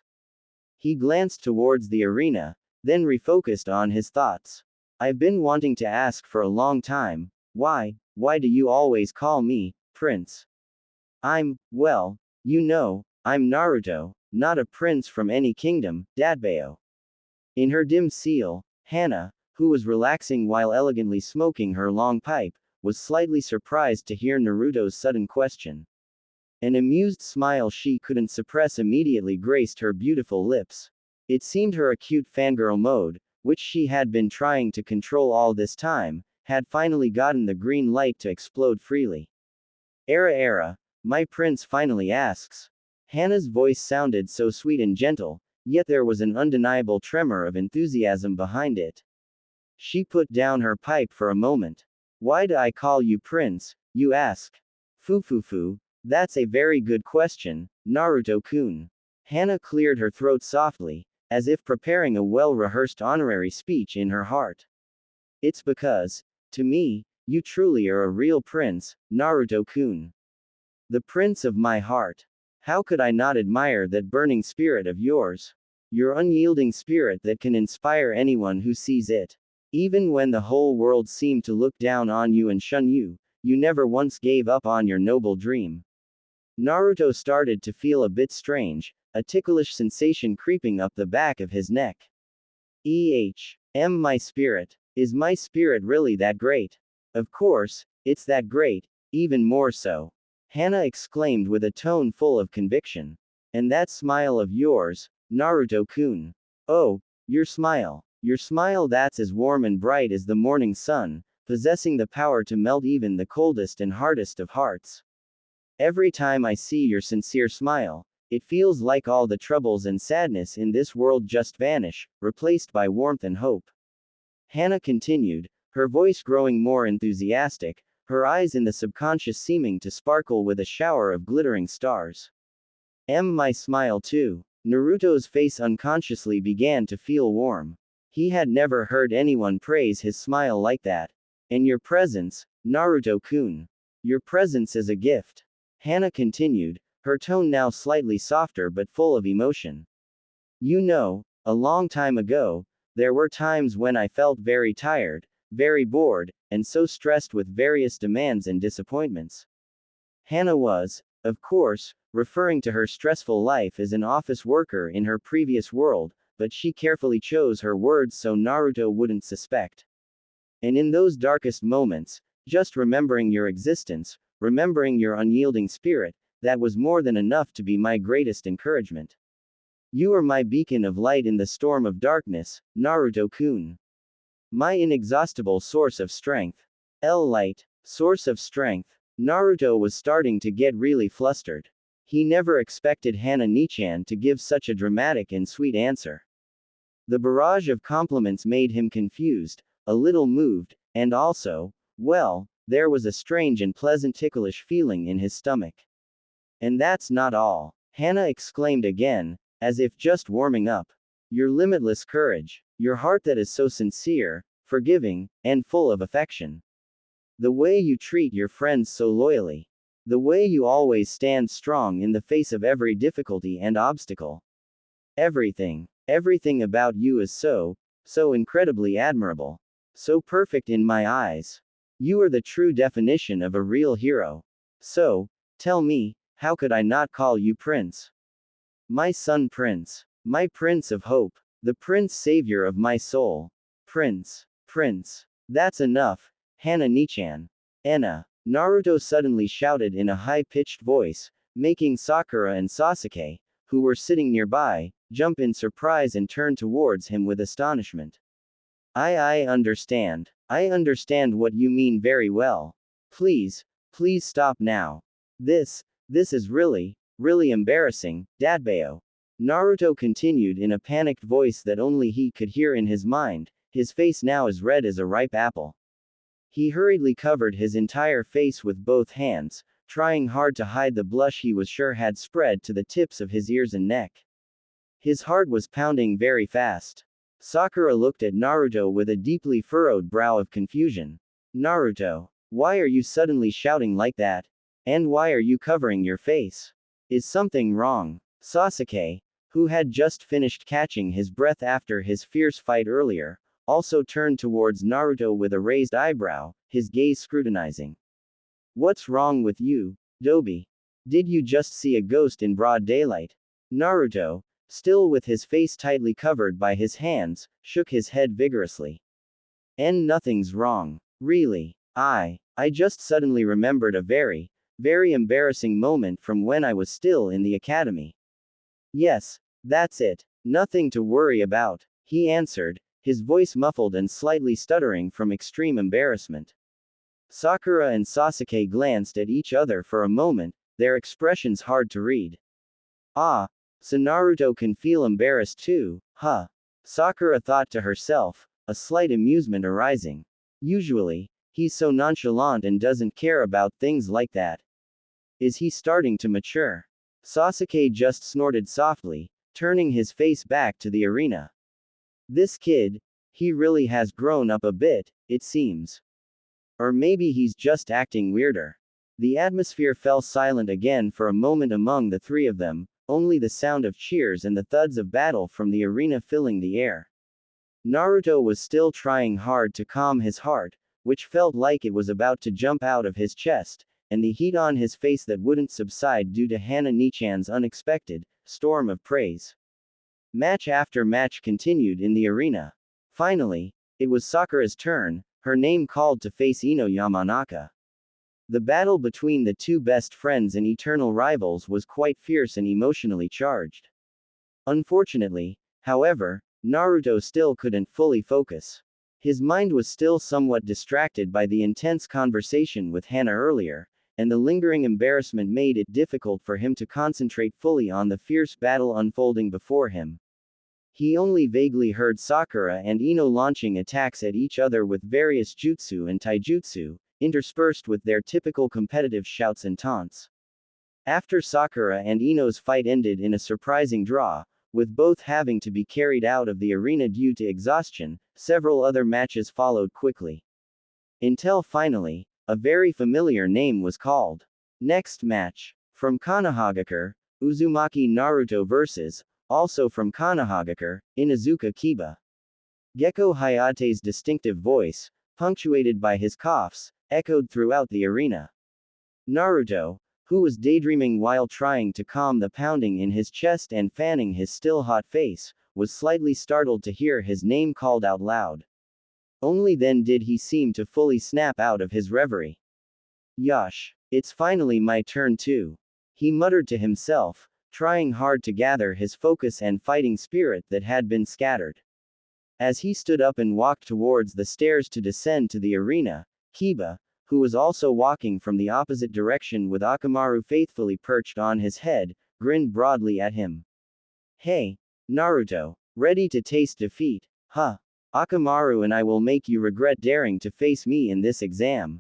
He glanced towards the arena, then refocused on his thoughts. I've been wanting to ask for a long time, why do you always call me, Prince? I'm Naruto, not a prince from any kingdom, Datbeo. In her dim seal, Hana, who was relaxing while elegantly smoking her long pipe, was slightly surprised to hear Naruto's sudden question. An amused smile she couldn't suppress immediately graced her beautiful lips. It seemed her acute fangirl mode, which she had been trying to control all this time, had finally gotten the green light to explode freely. Era, my prince finally asks. Hana's voice sounded so sweet and gentle, yet there was an undeniable tremor of enthusiasm behind it. She put down her pipe for a moment. Why do I call you prince, you ask? That's a very good question, Naruto-kun. Hana cleared her throat softly, as if preparing a well-rehearsed honorary speech in her heart. It's because, to me, you truly are a real prince, Naruto-kun. The prince of my heart. How could I not admire that burning spirit of yours? Your unyielding spirit that can inspire anyone who sees it. Even when the whole world seemed to look down on you and shun you, you never once gave up on your noble dream. Naruto started to feel a bit strange, a ticklish sensation creeping up the back of his neck. My spirit. Is my spirit really that great? Of course, it's that great, even more so. Hana exclaimed with a tone full of conviction. And that smile of yours, Naruto-kun. Oh, your smile. Your smile that's as warm and bright as the morning sun, possessing the power to melt even the coldest and hardest of hearts. Every time I see your sincere smile, it feels like all the troubles and sadness in this world just vanish, replaced by warmth and hope. Hannah continued, her voice growing more enthusiastic, her eyes in the subconscious seeming to sparkle with a shower of glittering stars. My smile too. Naruto's face unconsciously began to feel warm. He had never heard anyone praise his smile like that. And your presence, Naruto-kun. Your presence is a gift. Hannah continued, her tone now slightly softer but full of emotion. You know, a long time ago, there were times when I felt very tired, very bored, and so stressed with various demands and disappointments. Hannah was, of course, referring to her stressful life as an office worker in her previous world, but she carefully chose her words so Naruto wouldn't suspect. And in those darkest moments, just remembering your existence, remembering your unyielding spirit, that was more than enough to be my greatest encouragement. You are my beacon of light in the storm of darkness, Naruto-kun. My inexhaustible source of strength. Light, source of strength. Naruto was starting to get really flustered. He never expected Hana Nichan to give such a dramatic and sweet answer. The barrage of compliments made him confused, a little moved, and also, well, there was a strange and pleasant ticklish feeling in his stomach. And that's not all. Hana exclaimed again, as if just warming up. Your limitless courage, your heart that is so sincere, forgiving, and full of affection. The way you treat your friends so loyally. The way you always stand strong in the face of every difficulty and obstacle. Everything about you is so incredibly admirable. So perfect in my eyes. You are the true definition of a real hero. So, tell me, how could I not call you Prince? My son Prince. My Prince of Hope. The Prince Savior of my soul. Prince. That's enough, Hana Nichan. Enna. Naruto suddenly shouted in a high-pitched voice, making Sakura and Sasuke, who were sitting nearby, jump in surprise and turn towards him with astonishment. I understand. I understand what you mean very well. Please stop now. This is really embarrassing, Dadbao. Naruto continued in a panicked voice that only he could hear in his mind, his face now as red as a ripe apple. He hurriedly covered his entire face with both hands, trying hard to hide the blush he was sure had spread to the tips of his ears and neck. His heart was pounding very fast. Sakura looked at Naruto with a deeply furrowed brow of confusion. Naruto, why are you suddenly shouting like that? And why are you covering your face? Is something wrong? Sasuke, who had just finished catching his breath after his fierce fight earlier, also turned towards Naruto with a raised eyebrow, his gaze scrutinizing. What's wrong with you, Dobi? Did you just see a ghost in broad daylight? Naruto, still with his face tightly covered by his hands, shook his head vigorously. And nothing's wrong. Really. I just suddenly remembered a very embarrassing moment from when I was still in the academy. Yes, that's it. Nothing to worry about, he answered, his voice muffled and slightly stuttering from extreme embarrassment. Sakura and Sasuke glanced at each other for a moment, their expressions hard to read. Ah, so Naruto can feel embarrassed too, huh? Sakura thought to herself, a slight amusement arising. Usually, he's so nonchalant and doesn't care about things like that. Is he starting to mature? Sasuke just snorted softly, turning his face back to the arena. This kid, he really has grown up a bit, it seems. Or maybe he's just acting weirder. The atmosphere fell silent again for a moment among the three of them, only the sound of cheers and the thuds of battle from the arena filling the air. Naruto was still trying hard to calm his heart, which felt like it was about to jump out of his chest, and the heat on his face that wouldn't subside due to Hana Nichan's unexpected storm of praise. Match after match continued in the arena. Finally, it was Sakura's turn, her name called to face Ino Yamanaka. The battle between the two best friends and eternal rivals was quite fierce and emotionally charged. Unfortunately, however, Naruto still couldn't fully focus. His mind was still somewhat distracted by the intense conversation with Hana earlier, and the lingering embarrassment made it difficult for him to concentrate fully on the fierce battle unfolding before him. He only vaguely heard Sakura and Ino launching attacks at each other with various jutsu and taijutsu, interspersed with their typical competitive shouts and taunts. After Sakura and Ino's fight ended in a surprising draw, with both having to be carried out of the arena due to exhaustion, several other matches followed quickly. Until finally, a very familiar name was called. Next match. From Konohagakure, Uzumaki Naruto vs. Also from Konohagakure, Inuzuka Kiba. Gecko Hayate's distinctive voice, punctuated by his coughs, echoed throughout the arena. Naruto, who was daydreaming while trying to calm the pounding in his chest and fanning his still hot face, was slightly startled to hear his name called out loud. Only then did he seem to fully snap out of his reverie. Yosh, it's finally my turn too. He muttered to himself, trying hard to gather his focus and fighting spirit that had been scattered. As he stood up and walked towards the stairs to descend to the arena, Kiba, who was also walking from the opposite direction with Akamaru faithfully perched on his head, grinned broadly at him. Hey, Naruto, ready to taste defeat, huh? Akamaru and I will make you regret daring to face me in this exam.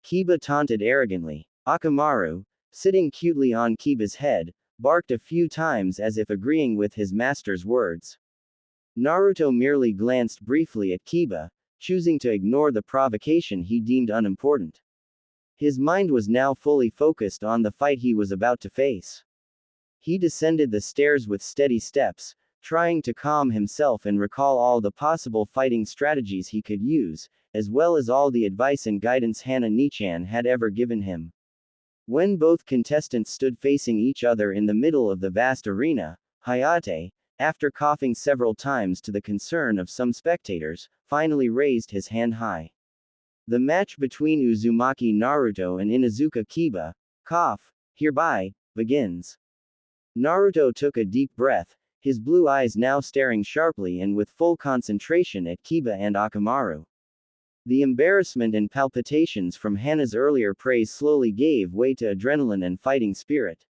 Kiba taunted arrogantly. Akamaru, sitting cutely on Kiba's head, barked a few times as if agreeing with his master's words. Naruto merely glanced briefly at Kiba, choosing to ignore the provocation he deemed unimportant. His mind was now fully focused on the fight he was about to face. He descended the stairs with steady steps, trying to calm himself and recall all the possible fighting strategies he could use, as well as all the advice and guidance Hana Nichan had ever given him. When both contestants stood facing each other in the middle of the vast arena, Hayate, after coughing several times to the concern of some spectators, finally raised his hand high. The match between Uzumaki Naruto and Inuzuka Kiba, cough, hereby, begins. Naruto took a deep breath, his blue eyes now staring sharply and with full concentration at Kiba and Akamaru. The embarrassment and palpitations from Hana's earlier praise slowly gave way to adrenaline and fighting spirit.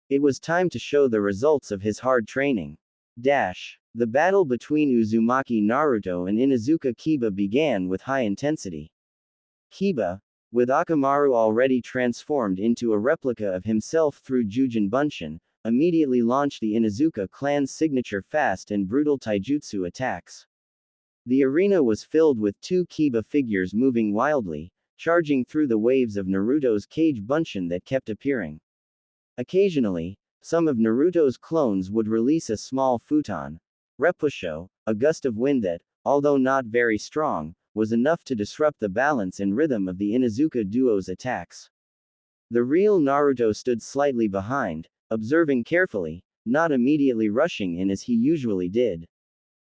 It was time to show the results of his hard training. The battle between Uzumaki Naruto and Inuzuka Kiba began with high intensity. Kiba, with Akamaru already transformed into a replica of himself through Jujin Bunshin, immediately launched the Inuzuka clan's signature fast and brutal taijutsu attacks. The arena was filled with two Kiba figures moving wildly, charging through the waves of Naruto's cage bunshin that kept appearing. Occasionally, some of Naruto's clones would release a small futon repusho, a gust of wind that, although not very strong, was enough to disrupt the balance and rhythm of the Inuzuka duo's attacks. The real Naruto stood slightly behind, observing carefully, not immediately rushing in as he usually did.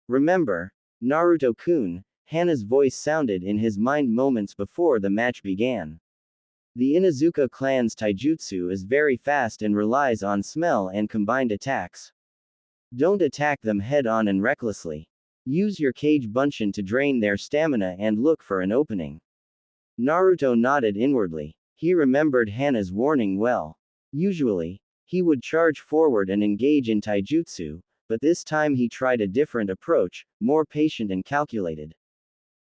Remember, Naruto-kun, Hana's voice sounded in his mind moments before the match began. The Inuzuka clan's taijutsu is very fast and relies on smell and combined attacks. Don't attack them head-on and recklessly. Use your cage bunshin to drain their stamina and look for an opening. Naruto nodded inwardly. He remembered Hana's warning well. Usually, he would charge forward and engage in taijutsu, but this time he tried a different approach, more patient and calculated.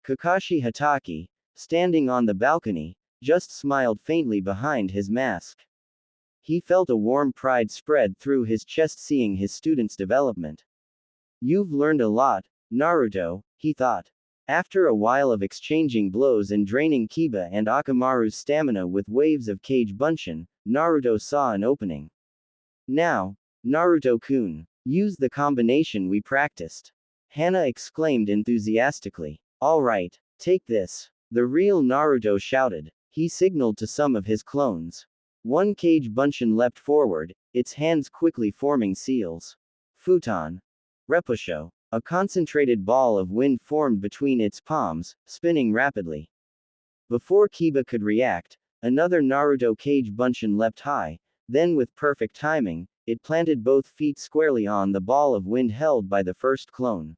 Kakashi Hatake, standing on the balcony, just smiled faintly behind his mask. He felt a warm pride spread through his chest seeing his student's development. You've learned a lot, Naruto, he thought. After a while of exchanging blows and draining Kiba and Akamaru's stamina with waves of cage bunshin, Naruto saw an opening. Now, Naruto-kun, use the combination we practiced. Hana exclaimed enthusiastically. Alright, take this. The real Naruto shouted. He signaled to some of his clones. One cage bunshin leapt forward, its hands quickly forming seals. Futon. Repusho. A concentrated ball of wind formed between its palms, spinning rapidly. Before Kiba could react, another Naruto Kage Bunshin leapt high, then with perfect timing, it planted both feet squarely on the ball of wind held by the first clone.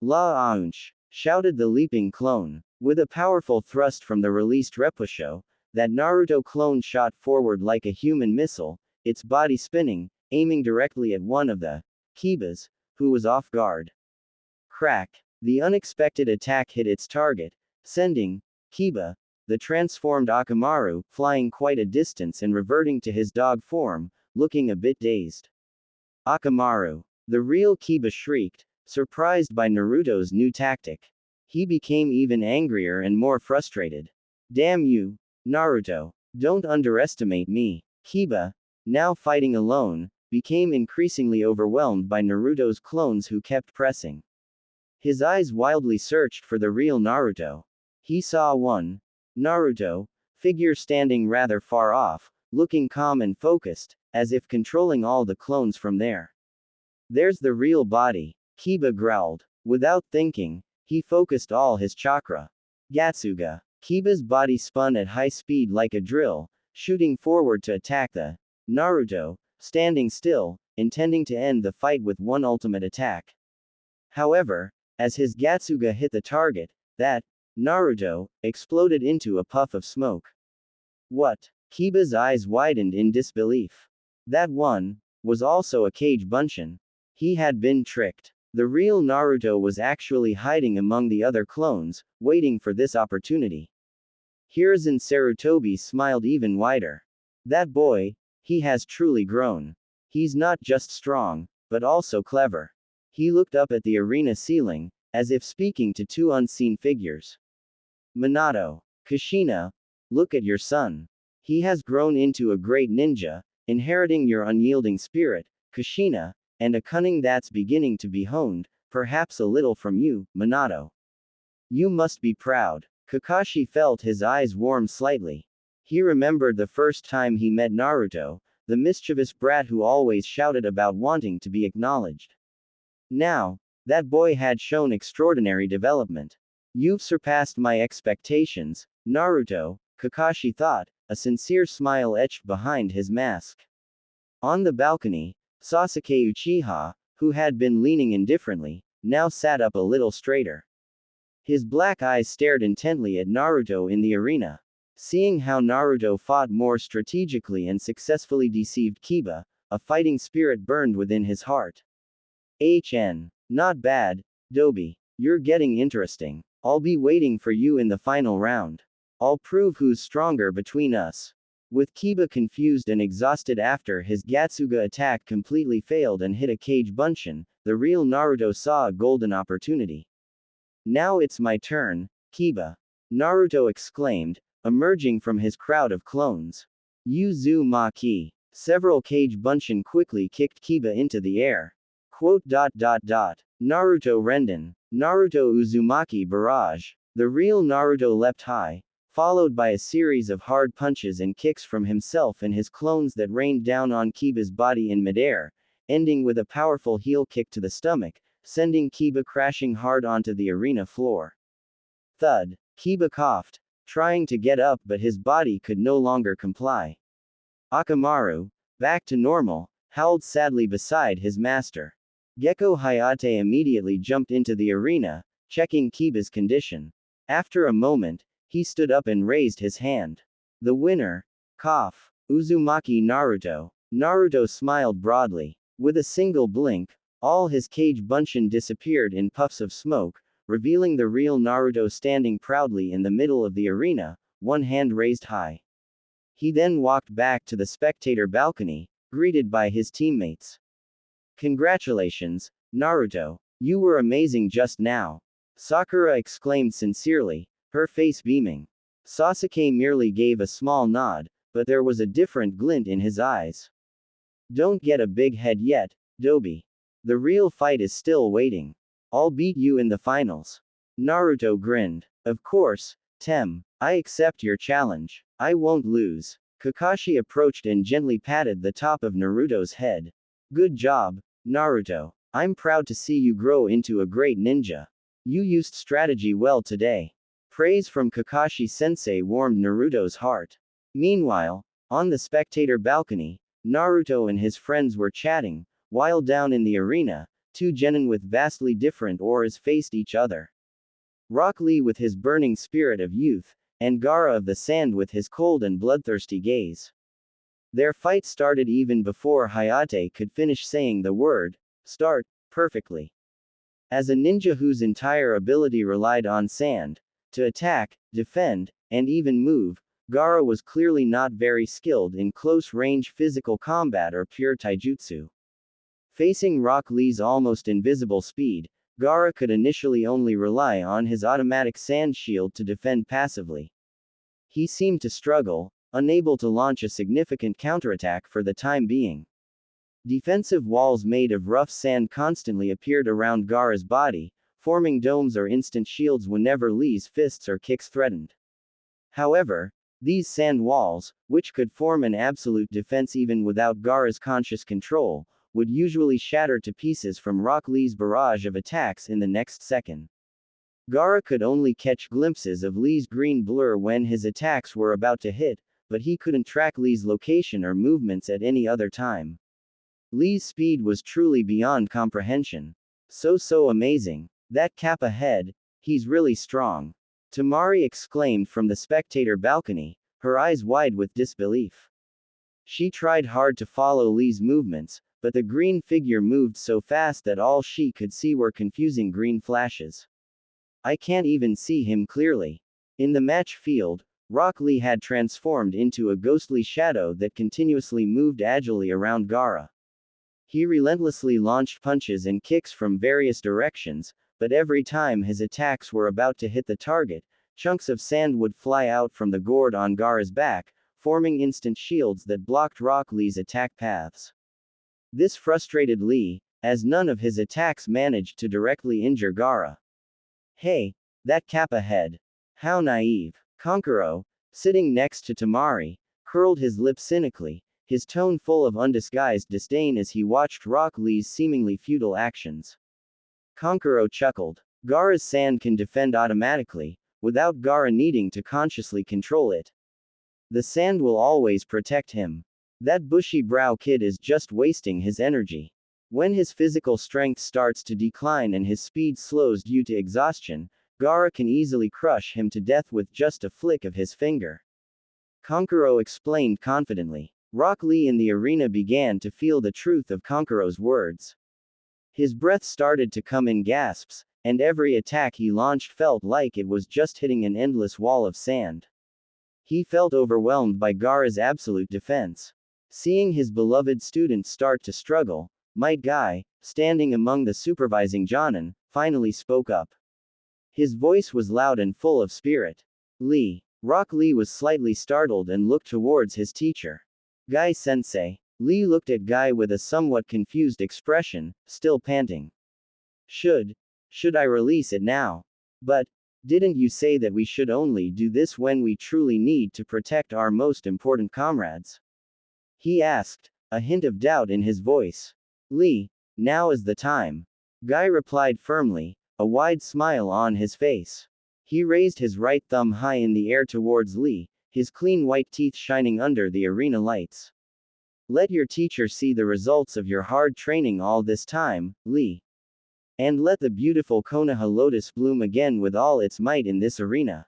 La Aunch! Shouted the leaping clone. With a powerful thrust from the released Repusho, that Naruto clone shot forward like a human missile, its body spinning, aiming directly at one of the Kibas, who was off guard. Crack! The unexpected attack hit its target, sending Kiba, the transformed Akamaru, flying quite a distance and reverting to his dog form, looking a bit dazed. Akamaru. The real Kiba shrieked, surprised by Naruto's new tactic. He became even angrier and more frustrated. Damn you, Naruto. Don't underestimate me. Kiba, now fighting alone, became increasingly overwhelmed by Naruto's clones who kept pressing. His eyes wildly searched for the real Naruto. He saw one Naruto figure standing rather far off, looking calm and focused, as if controlling all the clones from there. There's the real body, Kiba growled. Without thinking, he focused all his chakra. Gatsuga. Kiba's body spun at high speed like a drill, shooting forward to attack the Naruto, standing still, intending to end the fight with one ultimate attack. However, as his Gatsuga hit the target, that Naruto exploded into a puff of smoke. What? Kiba's eyes widened in disbelief. That one was also a Kage Bunshin. He had been tricked. The real Naruto was actually hiding among the other clones, waiting for this opportunity. Hiruzen Sarutobi smiled even wider. That boy, he has truly grown. He's not just strong, but also clever. He looked up at the arena ceiling, as if speaking to two unseen figures. Minato. Kushina, look at your son. He has grown into a great ninja, inheriting your unyielding spirit, Kushina, and a cunning that's beginning to be honed, perhaps a little from you, Minato. You must be proud. Kakashi felt his eyes warm slightly. He remembered the first time he met Naruto, the mischievous brat who always shouted about wanting to be acknowledged. Now, that boy had shown extraordinary development. You've surpassed my expectations, Naruto, Kakashi thought, a sincere smile etched behind his mask. On the balcony, Sasuke Uchiha, who had been leaning indifferently, now sat up a little straighter. His black eyes stared intently at Naruto in the arena. Seeing how Naruto fought more strategically and successfully deceived Kiba, a fighting spirit burned within his heart. Not bad, Dobi. You're getting interesting. I'll be waiting for you in the final round. I'll prove who's stronger between us. With Kiba confused and exhausted after his Gatsuga attack completely failed and hit a Kage Bunshin, the real Naruto saw a golden opportunity. Now it's my turn, Kiba. Naruto exclaimed, emerging from his crowd of clones. Uzumaki. Several Kage Bunshin quickly kicked Kiba into the air. Naruto Renden. Naruto Uzumaki Barrage. The real Naruto leapt high, followed by a series of hard punches and kicks from himself and his clones that rained down on Kiba's body in midair, ending with a powerful heel kick to the stomach, sending Kiba crashing hard onto the arena floor. Thud. Kiba coughed, trying to get up but his body could no longer comply. Akamaru, back to normal, howled sadly beside his master. Gekko Hayate immediately jumped into the arena, checking Kiba's condition. After a moment, he stood up and raised his hand. The winner. Cough. Uzumaki Naruto. Naruto smiled broadly. With a single blink, all his Kage Bunshin disappeared in puffs of smoke, revealing the real Naruto standing proudly in the middle of the arena, one hand raised high. He then walked back to the spectator balcony, greeted by his teammates. Congratulations, Naruto. You were amazing just now. Sakura exclaimed sincerely, her face beaming. Sasuke merely gave a small nod, but there was a different glint in his eyes. Don't get a big head yet, Dobi. The real fight is still waiting. I'll beat you in the finals. Naruto grinned. Of course, Tem. I accept your challenge. I won't lose. Kakashi approached and gently patted the top of Naruto's head. Good job, Naruto. I'm proud to see you grow into a great ninja. You used strategy well today. Praise from Kakashi-sensei warmed Naruto's heart. Meanwhile, on the spectator balcony, Naruto and his friends were chatting, while down in the arena, two genin with vastly different auras faced each other. Rock Lee with his burning spirit of youth, and Gaara of the Sand with his cold and bloodthirsty gaze. Their fight started even before Hayate could finish saying the word, start, perfectly. As a ninja whose entire ability relied on sand, to attack, defend, and even move, Gaara was clearly not very skilled in close-range physical combat or pure taijutsu. Facing Rock Lee's almost invisible speed, Gaara could initially only rely on his automatic sand shield to defend passively. He seemed to struggle, unable to launch a significant counterattack for the time being. Defensive walls made of rough sand constantly appeared around Gaara's body, forming domes or instant shields whenever Lee's fists or kicks threatened. However, these sand walls, which could form an absolute defense even without Gaara's conscious control, would usually shatter to pieces from Rock Lee's barrage of attacks in the next second. Gaara could only catch glimpses of Lee's green blur when his attacks were about to hit, but he couldn't track Lee's location or movements at any other time. Lee's speed was truly beyond comprehension. So amazing. That Kappa head, he's really strong. Tamari exclaimed from the spectator balcony, her eyes wide with disbelief. She tried hard to follow Lee's movements, but the green figure moved so fast that all she could see were confusing green flashes. I can't even see him clearly. In the match field, Rock Lee had transformed into a ghostly shadow that continuously moved agilely around Gaara. He relentlessly launched punches and kicks from various directions, but every time his attacks were about to hit the target, chunks of sand would fly out from the gourd on Gaara's back, forming instant shields that blocked Rock Lee's attack paths. This frustrated Lee, as none of his attacks managed to directly injure Gaara. Hey, that Kappa head. How naive. Kankuro, sitting next to Tamari, curled his lip cynically, his tone full of undisguised disdain as he watched Rock Lee's seemingly futile actions. Kankuro chuckled. Gaara's sand can defend automatically, without Gaara needing to consciously control it. The sand will always protect him. That bushy brow kid is just wasting his energy. When his physical strength starts to decline and his speed slows due to exhaustion, Gaara can easily crush him to death with just a flick of his finger. Kankuro explained confidently. Rock Lee in the arena began to feel the truth of Kankuro's words. His breath started to come in gasps, and every attack he launched felt like it was just hitting an endless wall of sand. He felt overwhelmed by Gaara's absolute defense. Seeing his beloved student start to struggle, Might Guy, standing among the supervising Jonin, finally spoke up. His voice was loud and full of spirit. Lee. Rock Lee was slightly startled and looked towards his teacher. Guy-sensei. Lee looked at Guy with a somewhat confused expression, still panting. Should I release it now? But, didn't you say that we should only do this when we truly need to protect our most important comrades? He asked, a hint of doubt in his voice. Lee, now is the time. Guy replied firmly, a wide smile on his face. He raised his right thumb high in the air towards Lee, his clean white teeth shining under the arena lights. Let your teacher see the results of your hard training all this time, Lee. And let the beautiful Konoha lotus bloom again with all its might in this arena.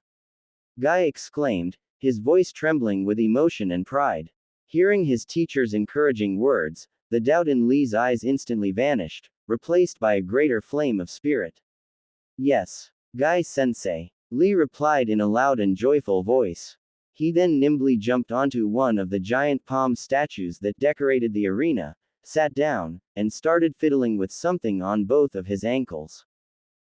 Guy exclaimed, his voice trembling with emotion and pride. Hearing his teacher's encouraging words, the doubt in Lee's eyes instantly vanished, replaced by a greater flame of spirit. Yes, Guy-sensei, Lee replied in a loud and joyful voice. He then nimbly jumped onto one of the giant palm statues that decorated the arena, sat down, and started fiddling with something on both of his ankles.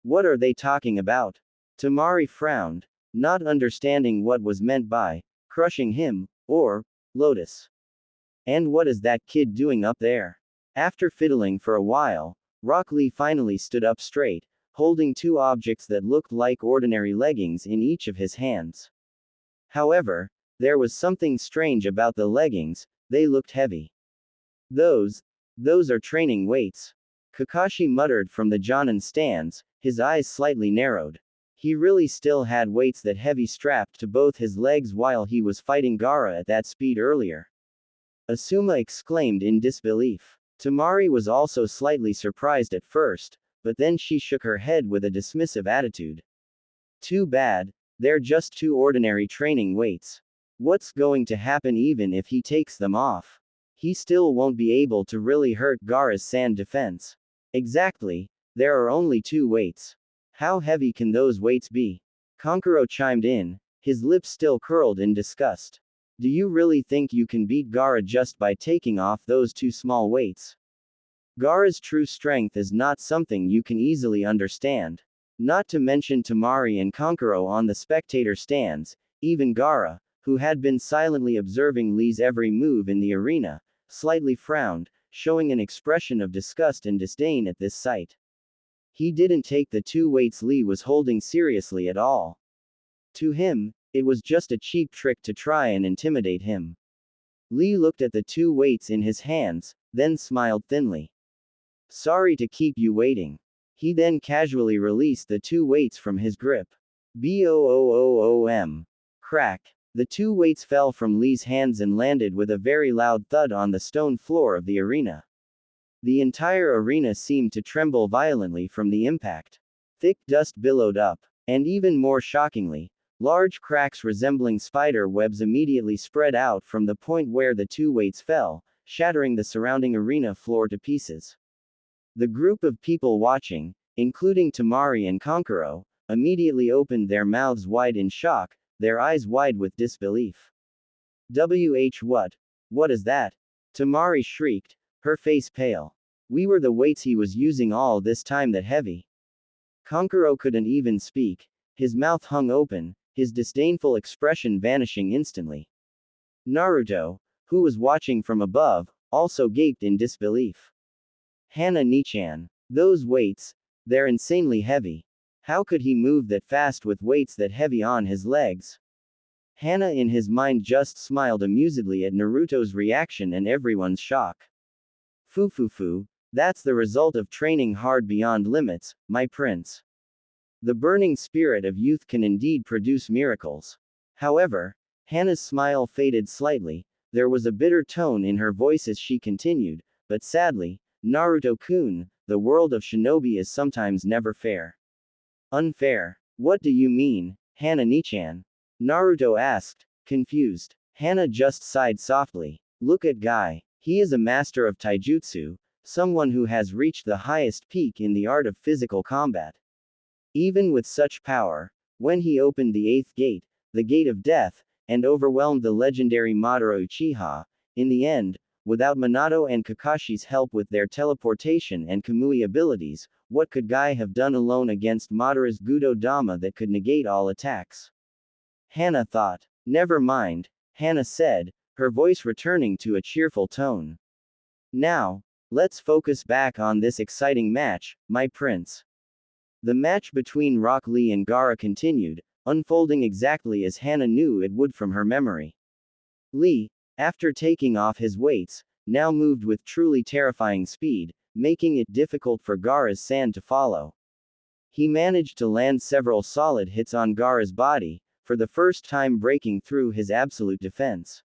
What are they talking about? Tamari frowned, not understanding what was meant by crushing him, or lotus. And what is that kid doing up there? After fiddling for a while, Rock Lee finally stood up straight, holding two objects that looked like ordinary leggings in each of his hands. However, there was something strange about the leggings, they looked heavy. Those are training weights. Kakashi muttered from the Jonin stands, his eyes slightly narrowed. He really still had weights that heavy strapped to both his legs while he was fighting Gaara at that speed earlier. Asuma exclaimed in disbelief. Tamari was also slightly surprised at first, but then she shook her head with a dismissive attitude. Too bad, they're just two ordinary training weights. What's going to happen even if he takes them off? He still won't be able to really hurt Gaara's sand defense. Exactly, there are only two weights. How heavy can those weights be? Kankuro chimed in, his lips still curled in disgust. Do you really think you can beat Gaara just by taking off those two small weights? Gaara's true strength is not something you can easily understand. Not to mention Tamari and Kankuro on the spectator stands, even Gaara, who had been silently observing Lee's every move in the arena, slightly frowned, showing an expression of disgust and disdain at this sight. He didn't take the two weights Lee was holding seriously at all. To him, it was just a cheap trick to try and intimidate him. Lee looked at the two weights in his hands, then smiled thinly. Sorry to keep you waiting. He then casually released the two weights from his grip. Boom. Crack. The two weights fell from Lee's hands and landed with a very loud thud on the stone floor of the arena. The entire arena seemed to tremble violently from the impact. Thick dust billowed up, and even more shockingly, large cracks resembling spider webs immediately spread out from the point where the two weights fell, shattering the surrounding arena floor to pieces. The group of people watching, including Tamari and Kankuro, immediately opened their mouths wide in shock, their eyes wide with disbelief. What is that? Tamari shrieked, her face pale. We were the weights he was using all this time that heavy. Kankuro couldn't even speak, his mouth hung open, his disdainful expression vanishing instantly. Naruto, who was watching from above, also gaped in disbelief. Hana-nichan. Those weights, they're insanely heavy. How could he move that fast with weights that heavy on his legs? Hana in his mind just smiled amusedly at Naruto's reaction and everyone's shock. Fufufu, that's the result of training hard beyond limits, my prince. The burning spirit of youth can indeed produce miracles. However, Hana's smile faded slightly, there was a bitter tone in her voice as she continued, but sadly, Naruto-kun, the world of shinobi is sometimes never fair. Unfair? What do you mean, Hana-nichan? Naruto asked, confused. Hana just sighed softly. Look at Guy. He is a master of taijutsu, someone who has reached the highest peak in the art of physical combat. Even with such power, when he opened the eighth gate, the gate of death, and overwhelmed the legendary Madara Uchiha, in the end, without Minato and Kakashi's help with their teleportation and Kamui abilities, what could Guy have done alone against Madara's Gudo Dama that could negate all attacks? Hana thought. Never mind, Hana said, her voice returning to a cheerful tone. Now, let's focus back on this exciting match, my prince. The match between Rock Lee and Gaara continued, unfolding exactly as Hana knew it would from her memory. Lee, after taking off his weights, now moved with truly terrifying speed, making it difficult for Gaara's sand to follow. He managed to land several solid hits on Gaara's body, for the first time breaking through his absolute defense.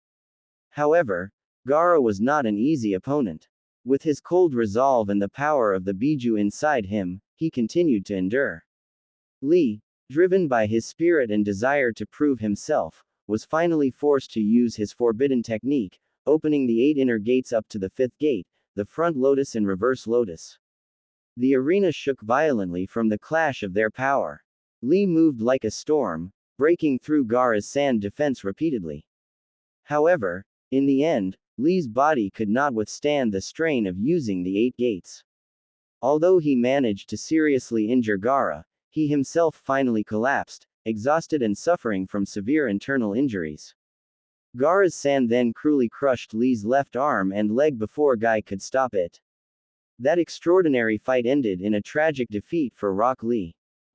However, Gaara was not an easy opponent. With his cold resolve and the power of the Biju inside him, he continued to endure. Lee, driven by his spirit and desire to prove himself, was finally forced to use his forbidden technique, opening the 8 inner gates up to the 5th gate, the front lotus and reverse lotus. The arena shook violently from the clash of their power. Lee moved like a storm, breaking through Gaara's sand defense repeatedly. However, in the end, Lee's body could not withstand the strain of using the 8 gates. Although he managed to seriously injure Gaara, he himself finally collapsed, exhausted and suffering from severe internal injuries. Gaara's sand then cruelly crushed Lee's left arm and leg before Guy could stop it. That extraordinary fight ended in a tragic defeat for Rock Lee.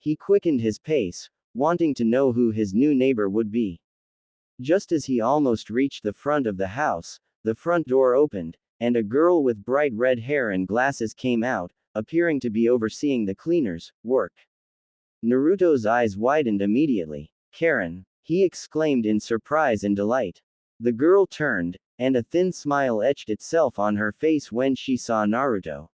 He quickened his pace, wanting to know who his new neighbor would be. Just as he almost reached the front of the house, the front door opened, and a girl with bright red hair and glasses came out, appearing to be overseeing the cleaners' work. Naruto's eyes widened immediately. Karin, he exclaimed in surprise and delight. The girl turned, and a thin smile etched itself on her face when she saw Naruto.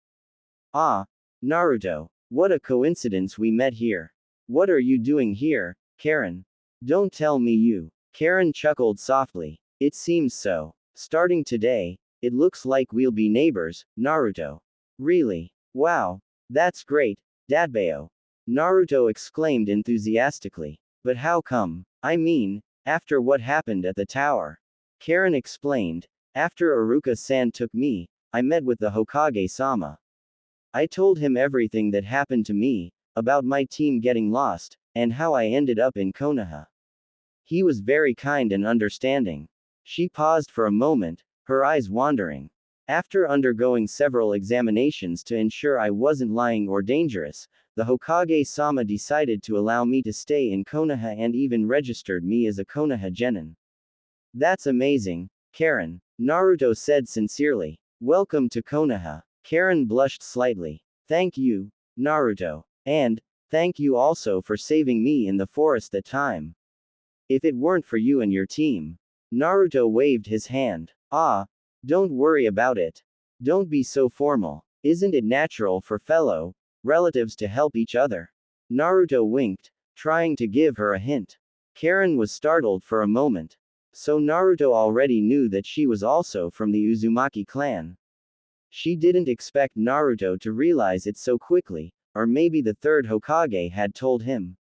Ah, Naruto, what a coincidence we met here. What are you doing here, Karin? Don't tell me you. Karin chuckled softly. It seems so. Starting today, it looks like we'll be neighbors, Naruto. Really? Wow. That's great, Dadbao. Naruto exclaimed enthusiastically. But how come? I mean, after what happened at the tower. Karin explained. After Iruka-san took me, I met with the Hokage-sama. I told him everything that happened to me, about my team getting lost, and how I ended up in Konoha. He was very kind and understanding. She paused for a moment, her eyes wandering. After undergoing several examinations to ensure I wasn't lying or dangerous, the Hokage-sama decided to allow me to stay in Konoha and even registered me as a Konoha genin. That's amazing, Karin, Naruto said sincerely. Welcome to Konoha. Karin blushed slightly. Thank you, Naruto. And, thank you also for saving me in the forest that time. If it weren't for you and your team. Naruto waved his hand. Ah, don't worry about it. Don't be so formal. Isn't it natural for fellow relatives to help each other? Naruto winked, trying to give her a hint. Karin was startled for a moment. So Naruto already knew that she was also from the Uzumaki clan. She didn't expect Naruto to realize it so quickly, or maybe the third Hokage had told him.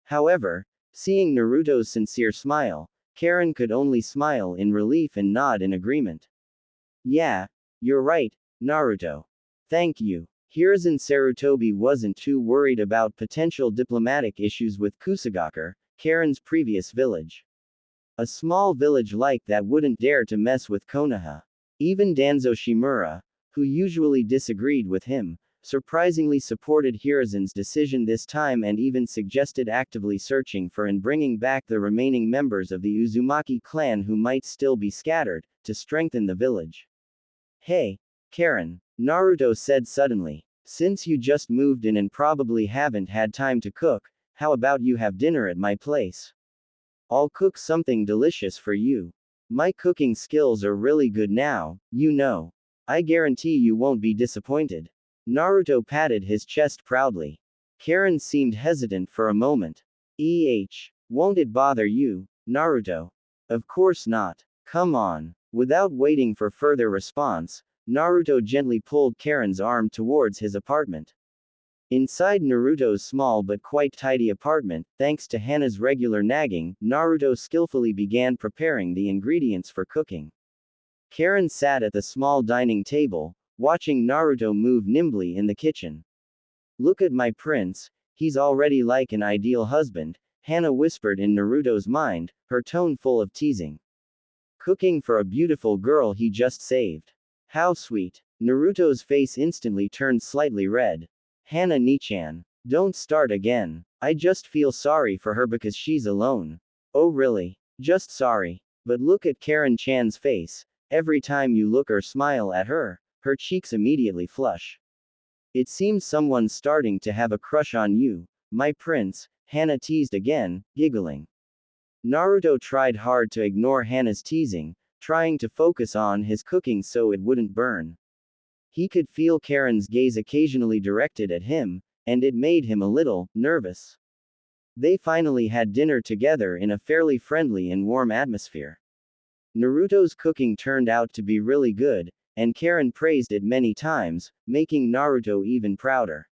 However, seeing Naruto's sincere smile, Karin could only smile in relief and nod in agreement. Yeah, you're right, Naruto. Thank you. Hiruzen Sarutobi wasn't too worried about potential diplomatic issues with Kusagakure, Karin's previous village. A small village like that wouldn't dare to mess with Konoha. Even Danzo Shimura, who usually disagreed with him, surprisingly supported Hiruzen's decision this time and even suggested actively searching for and bringing back the remaining members of the Uzumaki clan who might still be scattered, to strengthen the village. Hey, Karin, Naruto said suddenly. Since you just moved in and probably haven't had time to cook, how about you have dinner at my place? I'll cook something delicious for you. My cooking skills are really good now, you know. I guarantee you won't be disappointed. Naruto patted his chest proudly. Karin seemed hesitant for a moment. Won't it bother you, Naruto? Of course not. Come on. Without waiting for further response, Naruto gently pulled Karin's arm towards his apartment. Inside Naruto's small but quite tidy apartment, thanks to Hana's regular nagging, Naruto skillfully began preparing the ingredients for cooking. Karin sat at the small dining table, watching Naruto move nimbly in the kitchen. Look at my prince, he's already like an ideal husband, Hana whispered in Naruto's mind, her tone full of teasing. Cooking for a beautiful girl he just saved. How sweet. Naruto's face instantly turned slightly red. Hana Nichan. Don't start again. I just feel sorry for her because she's alone. Oh really? Just sorry. But look at Karin-chan's face. Every time you look or smile at her, her cheeks immediately flush. It seems someone's starting to have a crush on you, my prince, Hana teased again, giggling. Naruto tried hard to ignore Hana's teasing, trying to focus on his cooking so it wouldn't burn. He could feel Karin's gaze occasionally directed at him, and it made him a little nervous. They finally had dinner together in a fairly friendly and warm atmosphere. Naruto's cooking turned out to be really good, and Karin praised it many times, making Naruto even prouder.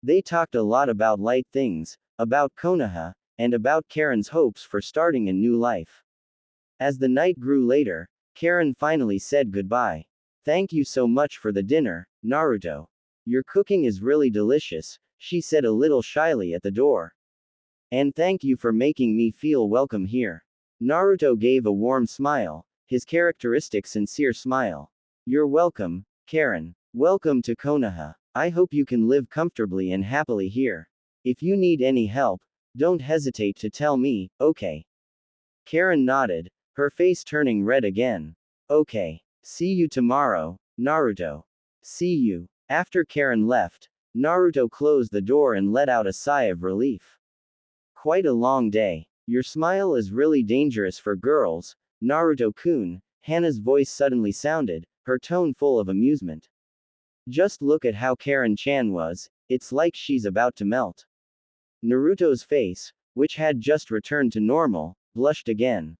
They talked a lot about light things, about Konoha, and about Karin's hopes for starting a new life. As the night grew later, Karin finally said goodbye. Thank you so much for the dinner, Naruto. Your cooking is really delicious, she said a little shyly at the door. And thank you for making me feel welcome here. Naruto gave a warm smile, his characteristic sincere smile. You're welcome, Karin. Welcome to Konoha. I hope you can live comfortably and happily here. If you need any help, don't hesitate to tell me, okay? Karin nodded, her face turning red again. Okay. See you tomorrow, Naruto. See you. After Karin left, Naruto closed the door and let out a sigh of relief. Quite a long day. Your smile is really dangerous for girls, Naruto-kun, Hana's voice suddenly sounded, her tone full of amusement. Just look at how Karin-chan was, it's like she's about to melt. Naruto's face, which had just returned to normal, blushed again.